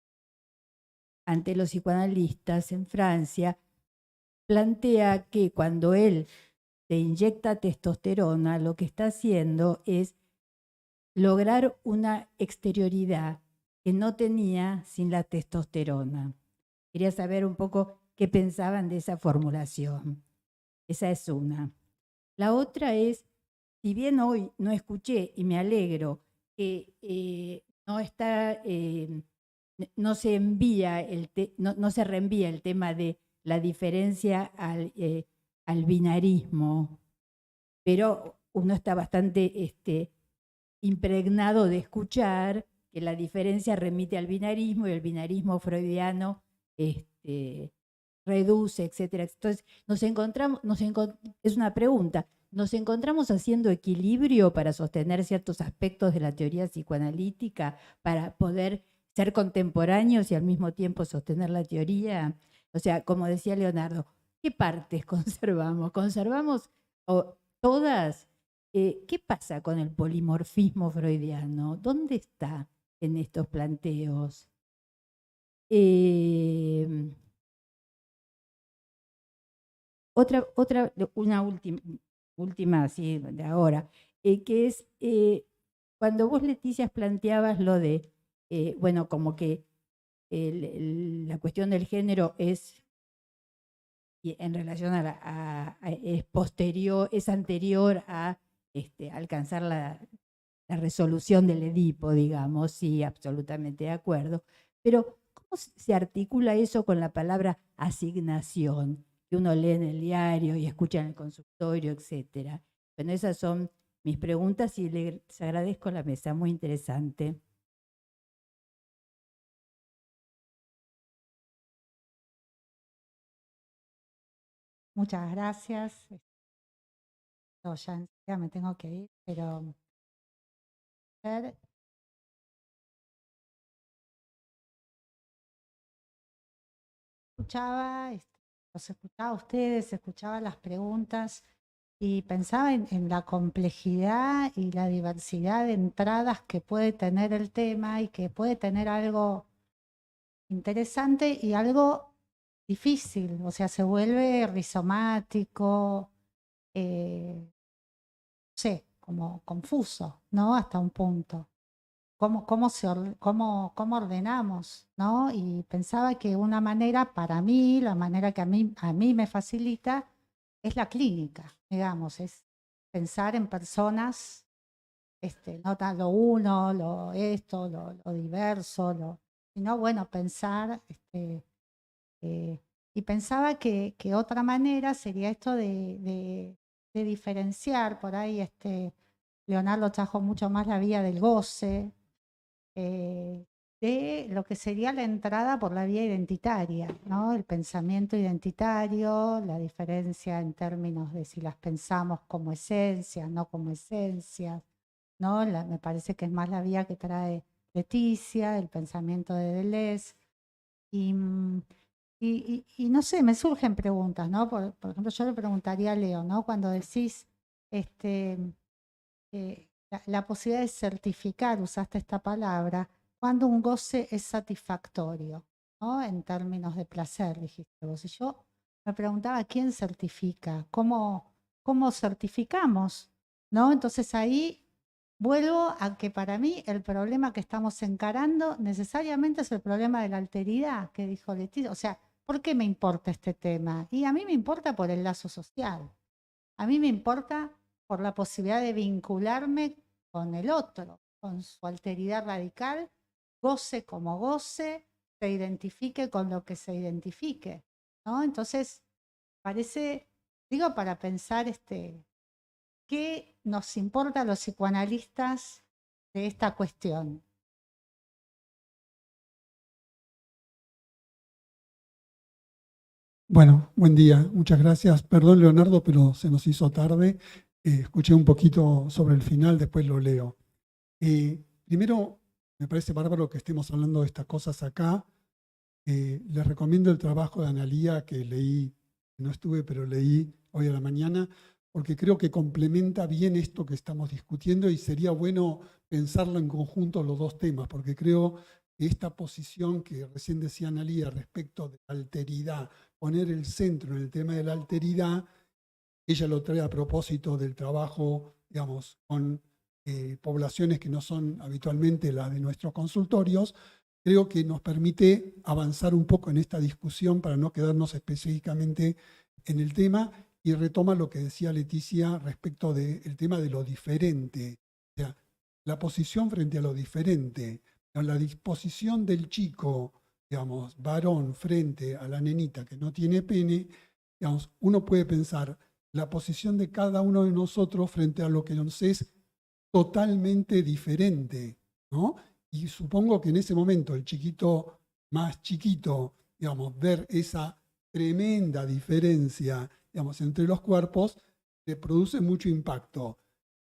ante los psicoanalistas en Francia plantea que cuando él se inyecta testosterona, lo que está haciendo es lograr una exterioridad que no tenía sin la testosterona. Quería saber un poco qué pensaban de esa formulación. Esa es una. La otra es, si bien hoy no escuché y me alegro que no se envía no se reenvía el tema de la diferencia al binarismo, pero uno está bastante impregnado de escuchar que la diferencia remite al binarismo y el binarismo freudiano reduce, etcétera. Entonces, es una pregunta, ¿nos encontramos haciendo equilibrio para sostener ciertos aspectos de la teoría psicoanalítica, para poder ser contemporáneos y al mismo tiempo sostener la teoría? O sea, como decía Leonardo, ¿qué partes conservamos? ¿Conservamos todas? ¿Qué pasa con el polimorfismo freudiano? ¿Dónde está en estos planteos? Una última así de ahora. que es cuando vos, Leticia, planteabas lo de, bueno, como que la cuestión del género es en relación es posterior, es anterior a alcanzar la resolución del Edipo, digamos, sí, absolutamente de acuerdo. Pero, ¿cómo se articula eso con la palabra asignación, que uno lee en el diario y escucha en el consultorio, etcétera? Bueno, esas son mis preguntas y les agradezco la mesa, muy interesante. Muchas gracias. Yo ya enseguida me tengo que ir, pero escuchaba, los escuchaba a ustedes, escuchaba las preguntas y pensaba en la complejidad y la diversidad de entradas que puede tener el tema y que puede tener algo interesante y algo difícil, o sea, se vuelve rizomático, no sé, como confuso, ¿no? Hasta un punto. ¿Cómo ordenamos, ¿no? Y pensaba que una manera, para mí, la manera que a mí me facilita, es la clínica, digamos, es pensar en personas, no tan lo uno, lo diverso, sino, bueno, pensar, y pensaba que otra manera sería esto de diferenciar, por ahí, Leonardo trajo mucho más la vía del goce, de lo que sería la entrada por la vía identitaria, ¿no? El pensamiento identitario, la diferencia en términos de si las pensamos como esencias, no como esencias, ¿no? Me parece que es más la vía que trae Leticia, el pensamiento de Deleuze. Y no sé, me surgen preguntas, ¿no? Por ejemplo, yo le preguntaría a Leo, ¿no? Cuando decís la posibilidad de certificar, usaste esta palabra, cuando un goce es satisfactorio, ¿no? En términos de placer, dijiste vos. Y yo me preguntaba, ¿quién certifica? ¿Cómo certificamos? ¿No? Entonces ahí vuelvo a que para mí el problema que estamos encarando necesariamente es el problema de la alteridad, que dijo Leticia. O sea, ¿por qué me importa este tema? Y a mí me importa por el lazo social. A mí me importa por la posibilidad de vincularme con el otro, con su alteridad radical, goce como goce, se identifique con lo que se identifique, ¿no? Entonces, parece, digo, para pensar qué nos importa a los psicoanalistas de esta cuestión. Bueno, buen día, muchas gracias. Perdón, Leonardo, pero se nos hizo tarde. Escuché un poquito sobre el final, después lo leo. Primero, me parece bárbaro que estemos hablando de estas cosas acá. Les recomiendo el trabajo de Analía que leí, no estuve, pero leí hoy a la mañana, porque creo que complementa bien esto que estamos discutiendo y sería bueno pensarlo en conjunto los dos temas, porque creo que esta posición que recién decía Analía respecto de la alteridad, poner el centro en el tema de la alteridad, ella lo trae a propósito del trabajo, digamos, con poblaciones que no son habitualmente las de nuestros consultorios, creo que nos permite avanzar un poco en esta discusión para no quedarnos específicamente en el tema y retoma lo que decía Leticia respecto del tema de lo diferente, o sea, la posición frente a lo diferente, la disposición del chico, digamos, varón frente a la nenita que no tiene pene, digamos, uno puede pensar la posición de cada uno de nosotros frente a lo que nos es totalmente diferente, ¿no? Y supongo que en ese momento el chiquito más chiquito, digamos, ver esa tremenda diferencia, digamos, entre los cuerpos, le produce mucho impacto.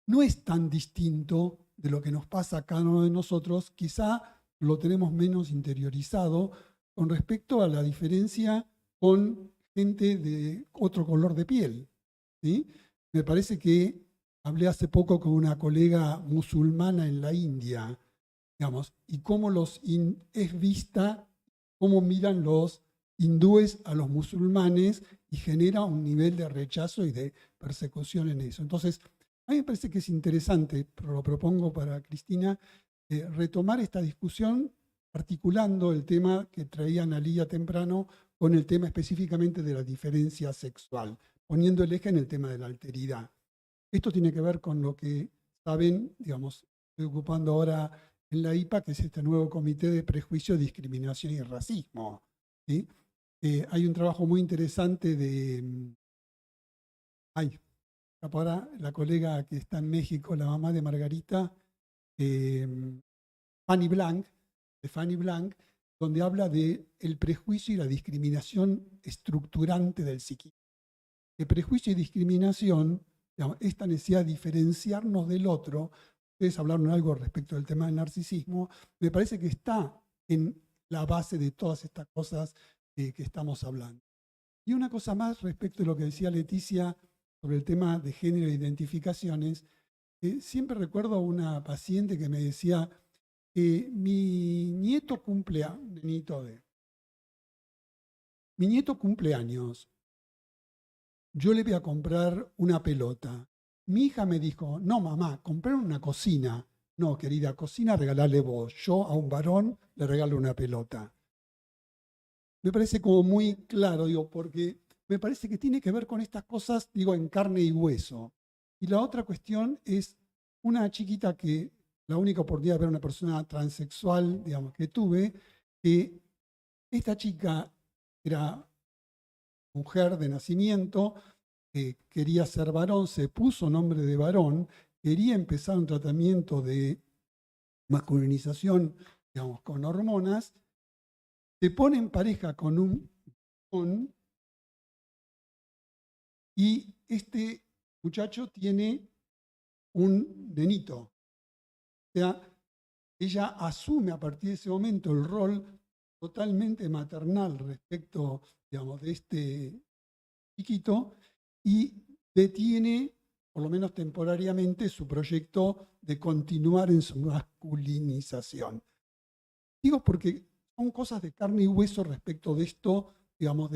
No es tan distinto de lo que nos pasa a cada uno de nosotros, quizá lo tenemos menos interiorizado con respecto a la diferencia con gente de otro color de piel, ¿sí? Me parece que hablé hace poco con una colega musulmana en la India, digamos, y cómo es vista, cómo miran los hindúes a los musulmanes y genera un nivel de rechazo y de persecución en eso. Entonces, A mí me parece que es interesante, pero lo propongo para Cristina, retomar esta discusión articulando el tema que traía Analía temprano con el tema específicamente de la diferencia sexual, poniendo el eje en el tema de la alteridad. Esto tiene que ver con lo que saben, digamos, estoy ocupando ahora en la IPA, que es este nuevo Comité de Prejuicio, Discriminación y Racismo, ¿sí? Hay un trabajo muy interesante de... Ahora la colega que está en México, la mamá de Margarita, Fanny Blanc, donde habla de el prejuicio y la discriminación estructurante del psiquismo. El prejuicio y discriminación, digamos, esta necesidad de diferenciarnos del otro, ustedes hablaron algo respecto del tema del narcisismo, me parece que está en la base de todas estas cosas que estamos hablando. Y una cosa más respecto de lo que decía Leticia sobre el tema de género e identificaciones, siempre recuerdo a una paciente que me decía, mi nieto cumple años, yo le voy a comprar una pelota. Mi hija me dijo, no mamá, comprar una cocina. No, querida, cocina regalarle vos. Yo a un varón le regalo una pelota. Me parece como muy claro, digo, porque me parece que tiene que ver con estas cosas, digo, en carne y hueso. Y la otra cuestión es una chiquita que, la única oportunidad de ver a una persona transexual, digamos, que tuve, que esta chica era mujer de nacimiento, quería ser varón, se puso nombre de varón, quería empezar un tratamiento de masculinización, digamos, con hormonas, se pone en pareja con un varón y este muchacho tiene un nenito. O sea, ella asume a partir de ese momento el rol totalmente maternal respecto, digamos, de este chiquito y detiene, por lo menos temporariamente, su proyecto de continuar en su masculinización. Digo porque son cosas de carne y hueso respecto de esto, digamos,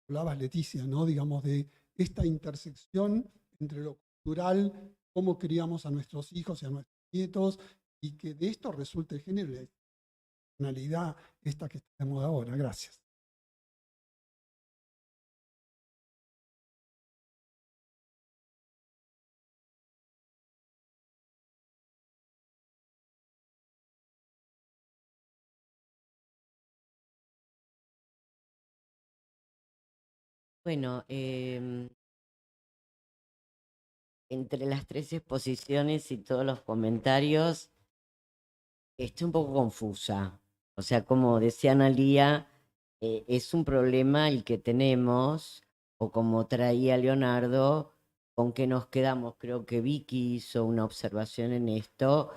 hablabas Leticia, ¿no? Digamos, de esta intersección entre lo cultural, cómo criamos a nuestros hijos y a nuestros nietos, y que de esto resulte el género y la personalidad esta que está de moda ahora. Gracias. Bueno, entre las tres exposiciones y todos los comentarios, estoy un poco confusa. O sea, como decía Analía, es un problema el que tenemos, o como traía Leonardo, con que nos quedamos. Creo que Vicky hizo una observación en esto.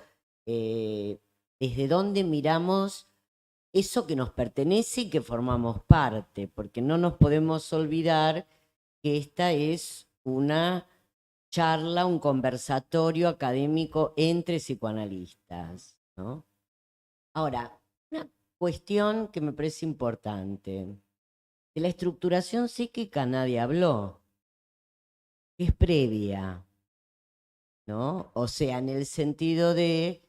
¿Desde dónde miramos eso que nos pertenece y que formamos parte? Porque no nos podemos olvidar que esta es una charla, un conversatorio académico entre psicoanalistas, ¿no? Ahora, una cuestión que me parece importante. De la estructuración psíquica nadie habló, que es previa, ¿no? O sea, en el sentido de,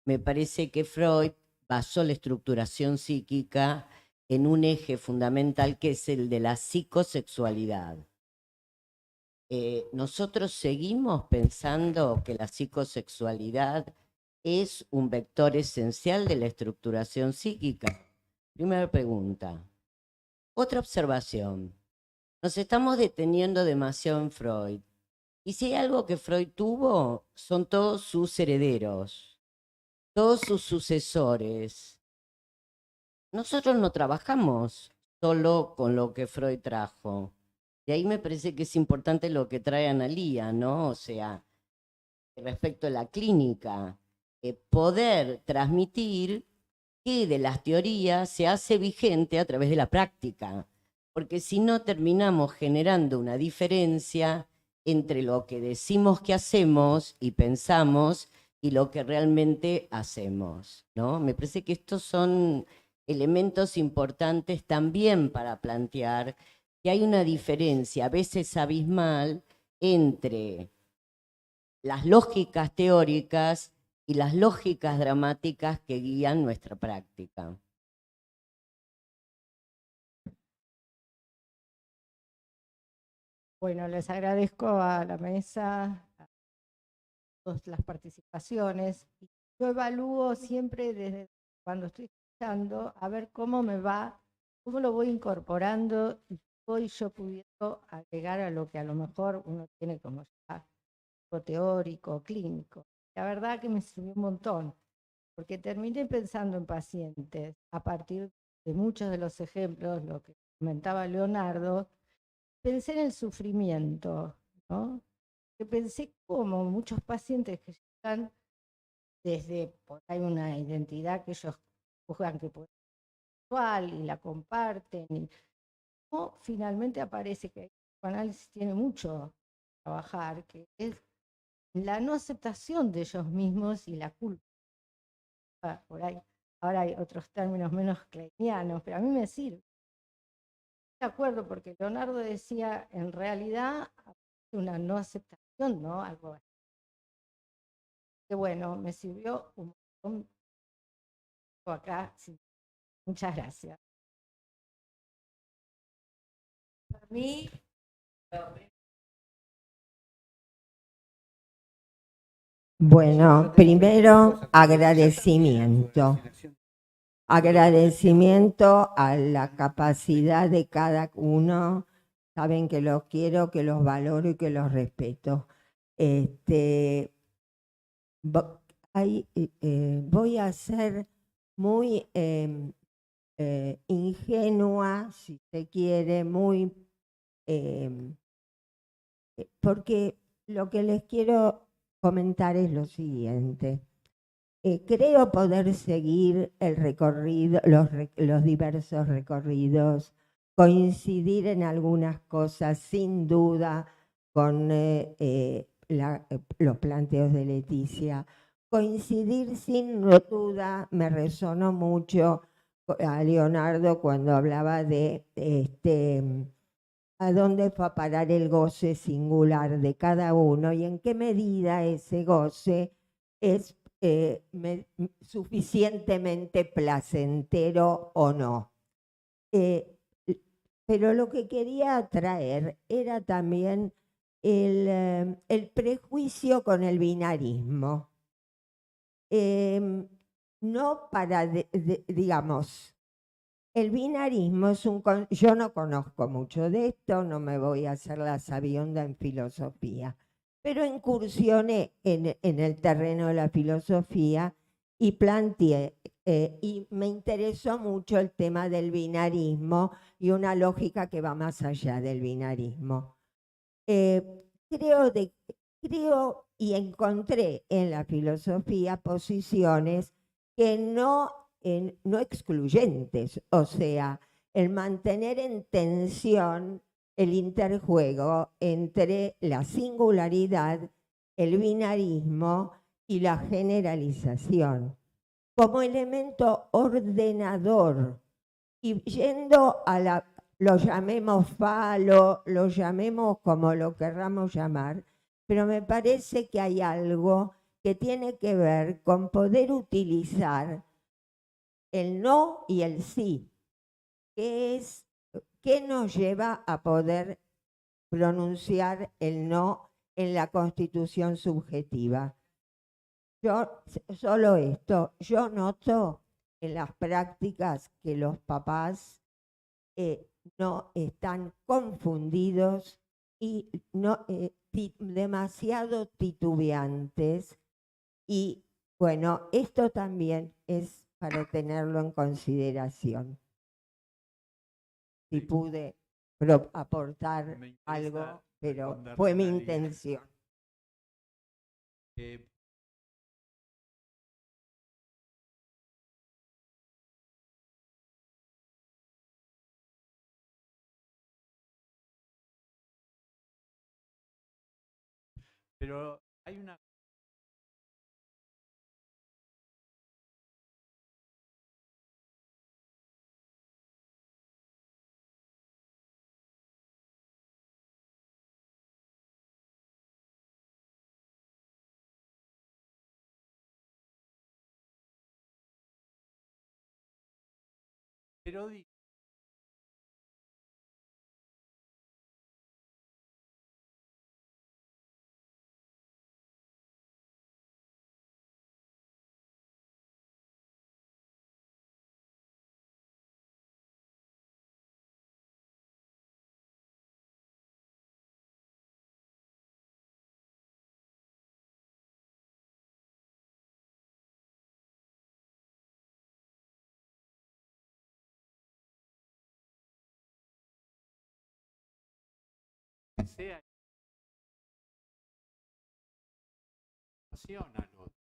me parece que Freud basó la estructuración psíquica en un eje fundamental que es el de la psicosexualidad. Nosotros seguimos pensando que la psicosexualidad es un vector esencial de la estructuración psíquica. Primera pregunta. Otra observación. Nos estamos deteniendo demasiado en Freud. Y si hay algo que Freud tuvo, son todos sus herederos, todos sus sucesores. Nosotros no trabajamos solo con lo que Freud trajo. Y ahí me parece que es importante lo que trae Analía, ¿no? O sea, respecto a la clínica, poder transmitir que de las teorías se hace vigente a través de la práctica, porque si no terminamos generando una diferencia entre lo que decimos que hacemos y pensamos y lo que realmente hacemos, ¿no? Me parece que estos son elementos importantes también para plantear que hay una diferencia, a veces abismal, entre las lógicas teóricas y las lógicas dramáticas que guían nuestra práctica. Bueno, les agradezco a la mesa, a todas las participaciones. Yo evalúo siempre desde cuando estoy escuchando a ver cómo me va, cómo lo voy incorporando y voy yo pudiendo agregar a lo que a lo mejor uno tiene como ya algo teórico, clínico. La verdad que me sirvió un montón, porque terminé pensando en pacientes a partir de muchos de los ejemplos, lo que comentaba Leonardo. Pensé en el sufrimiento, ¿no? Que pensé como muchos pacientes que llegan desde por ahí una identidad que ellos juzgan que puede ser sexual y la comparten, y ¿cómo finalmente aparece que el psicoanálisis tiene mucho que trabajar, que es la no aceptación de ellos mismos y la culpa? Por ahí, ahora hay otros términos menos kleinianos, pero a mí me sirve. De acuerdo, porque Leonardo decía, en realidad, una no aceptación, ¿no? Algo así. Que bueno, me sirvió un montón acá. Sí. Muchas gracias. Para mí, bueno, primero agradecimiento. Agradecimiento a la capacidad de cada uno. Saben que los quiero, que los valoro y que los respeto. Voy a ser muy ingenua, si se quiere, muy porque lo que les quiero comentar es lo siguiente. Creo poder seguir el recorrido, los diversos recorridos, coincidir en algunas cosas, sin duda, con los planteos de Leticia. Coincidir sin duda, me resonó mucho a Leonardo cuando hablaba de a dónde fue a parar el goce singular de cada uno y en qué medida ese goce es suficientemente placentero o no. Pero lo que quería traer era también el prejuicio con el binarismo. No para, digamos, el binarismo es yo no conozco mucho de esto, no me voy a hacer la sabionda en filosofía, pero incursioné en el terreno de la filosofía y planteé, y me interesó mucho el tema del binarismo y una lógica que va más allá del binarismo. Creo y encontré en la filosofía posiciones que no excluyentes, o sea, el mantener en tensión el interjuego entre la singularidad, el binarismo y la generalización, como elemento ordenador, y yendo a lo llamemos falo, lo llamemos como lo querramos llamar, pero me parece que hay algo que tiene que ver con poder utilizar el no y el sí, ¿qué nos lleva a poder pronunciar el no en la constitución subjetiva? Solo esto, yo noto en las prácticas que los papás no están confundidos y demasiado titubeantes, y bueno, esto también es para tenerlo en consideración. Si pude aportar algo, pero fue mi intención. Pero hay una Pero digo, que sea información al otro.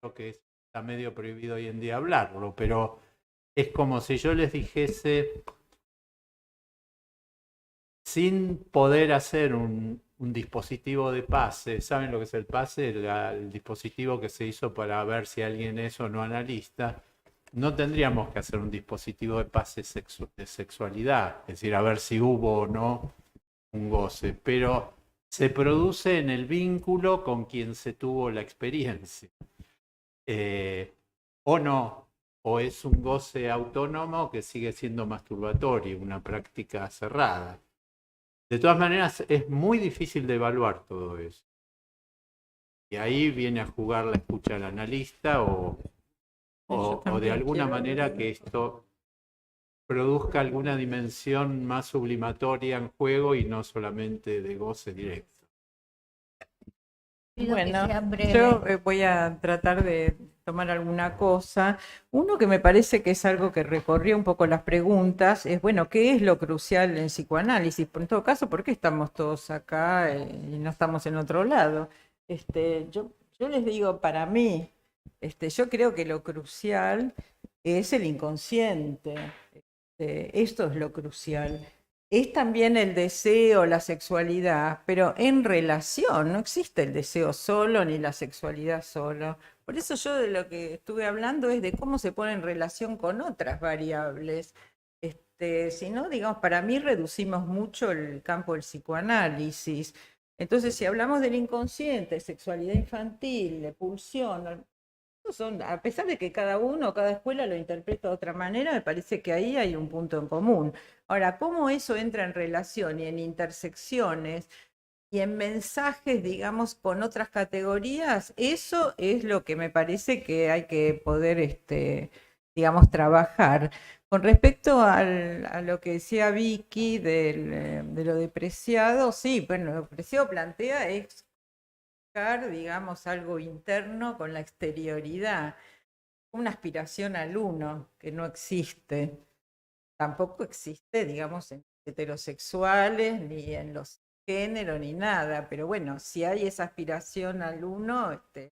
Creo que está medio prohibido hoy en día hablarlo, pero es como si yo les dijese, sin poder hacer un dispositivo de pase. ¿Saben lo que es el pase? El dispositivo que se hizo para ver si alguien es o no analista. No tendríamos que hacer un dispositivo de pase de sexualidad, es decir, a ver si hubo o no un goce, pero se produce en el vínculo con quien se tuvo la experiencia. O no, o es un goce autónomo que sigue siendo masturbatorio, una práctica cerrada. De todas maneras, es muy difícil de evaluar todo eso. Y ahí viene a jugar la escucha del analista o de alguna manera que esto produzca alguna dimensión más sublimatoria en juego y no solamente de goce directo. Bueno, yo voy a tratar de tomar alguna cosa. Uno que me parece que es algo que recorrió un poco las preguntas es, bueno, ¿qué es lo crucial en psicoanálisis? En todo caso, ¿por qué estamos todos acá y no estamos en otro lado? Yo les digo, para mí, yo creo que lo crucial es el inconsciente. Esto es lo crucial. Es también el deseo, la sexualidad, pero en relación, no existe el deseo solo ni la sexualidad solo. Por eso yo de lo que estuve hablando es de cómo se pone en relación con otras variables. Si no, digamos, para mí reducimos mucho el campo del psicoanálisis. Entonces, si hablamos del inconsciente, sexualidad infantil, de pulsión, son, a pesar de que cada uno, cada escuela lo interpreta de otra manera, me parece que ahí hay un punto en común. Ahora, ¿cómo eso entra en relación y en intersecciones y en mensajes, digamos, con otras categorías? Eso es lo que me parece que hay que poder, digamos, trabajar. Con respecto a lo que decía Vicky de lo depreciado, sí, bueno, lo depreciado plantea es, digamos, algo interno con la exterioridad, una aspiración al uno que no existe. Tampoco existe, digamos, en heterosexuales, ni en los géneros, ni nada, pero bueno, si hay esa aspiración al uno, el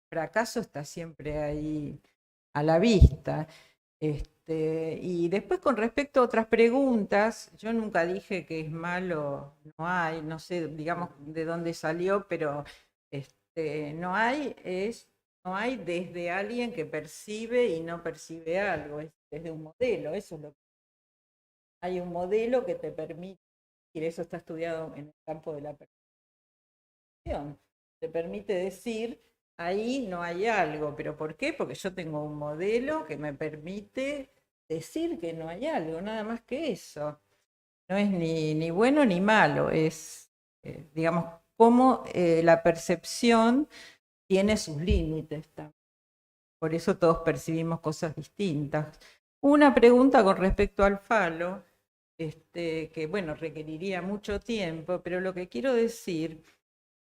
fracaso está siempre ahí a la vista. Y después con respecto a otras preguntas, yo nunca dije que es malo, no hay, no sé, digamos, de dónde salió, pero no hay desde alguien que percibe y no percibe algo, es desde un modelo, eso es lo que hay, un modelo que te permite, y eso está estudiado en el campo de la percepción, te permite decir, ahí no hay algo, pero ¿por qué? Porque yo tengo un modelo que me permite decir que no hay algo, nada más que eso. No es ni bueno ni malo, es, digamos, cómo la percepción tiene sus límites también. Por eso todos percibimos cosas distintas. Una pregunta con respecto al falo, que bueno, requeriría mucho tiempo, pero lo que quiero decir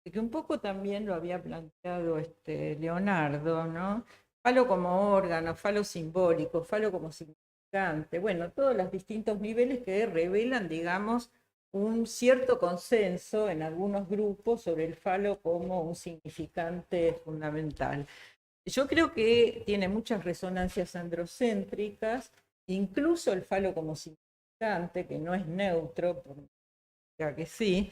es que un poco también lo había planteado Leonardo, ¿no? Falo como órgano, falo simbólico, falo como significante, bueno, todos los distintos niveles que revelan, digamos, un cierto consenso en algunos grupos sobre el falo como un significante fundamental. Yo creo que tiene muchas resonancias androcéntricas, incluso el falo como significante, que no es neutro, ya que sí.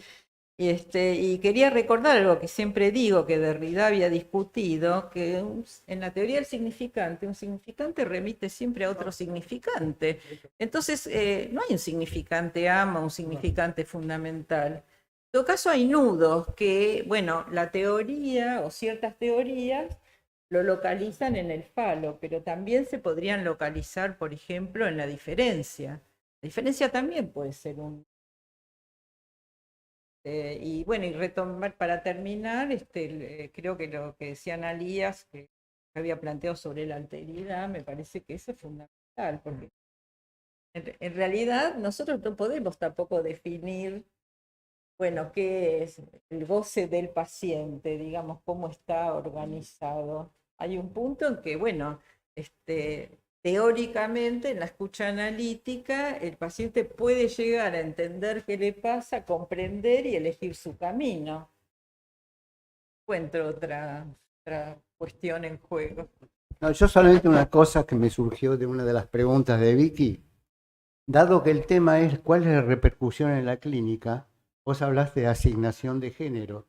Y quería recordar algo que siempre digo, que Derrida había discutido, que en la teoría del significante, un significante remite siempre a otro significante. Entonces, no hay un significante ama, un significante fundamental. todo caso hay nudos que, bueno, la teoría o ciertas teorías lo localizan en el falo, pero también se podrían localizar, por ejemplo, en la diferencia. La diferencia también puede ser un... y bueno, y retomar, para terminar, creo que lo que decía Analías, que había planteado sobre la alteridad, me parece que eso es fundamental, porque en realidad nosotros no podemos tampoco definir, bueno, qué es el goce del paciente, digamos, cómo está organizado. Hay un punto en que, bueno, teóricamente en la escucha analítica el paciente puede llegar a entender qué le pasa, comprender y elegir su camino. Encuentro otra cuestión en juego. No, yo solamente una cosa que me surgió de una de las preguntas de Vicky. Dado que el tema es cuál es la repercusión en la clínica, vos hablaste de asignación de género.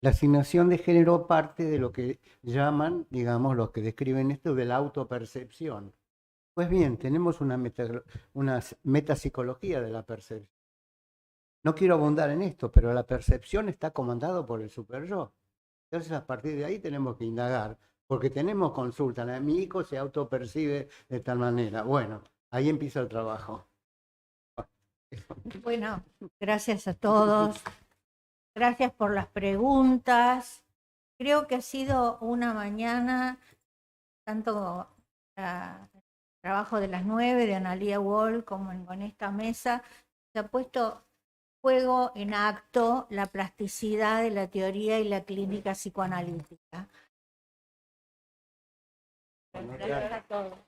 La asignación de género parte de lo que llaman, digamos, los que describen esto, de la autopercepción. Pues bien, tenemos una metapsicología de la percepción. No quiero abundar en esto, pero la percepción está comandada por el superyo. Entonces, a partir de ahí tenemos que indagar, porque tenemos consulta. Mi hijo se autopercibe de tal manera. Bueno, ahí empieza el trabajo. Bueno, gracias a todos. Gracias por las preguntas. Creo que ha sido una mañana, tanto el trabajo de las 9 de Analía Wall como con esta mesa, se ha puesto juego en acto la plasticidad de la teoría y la clínica psicoanalítica. Gracias a todos.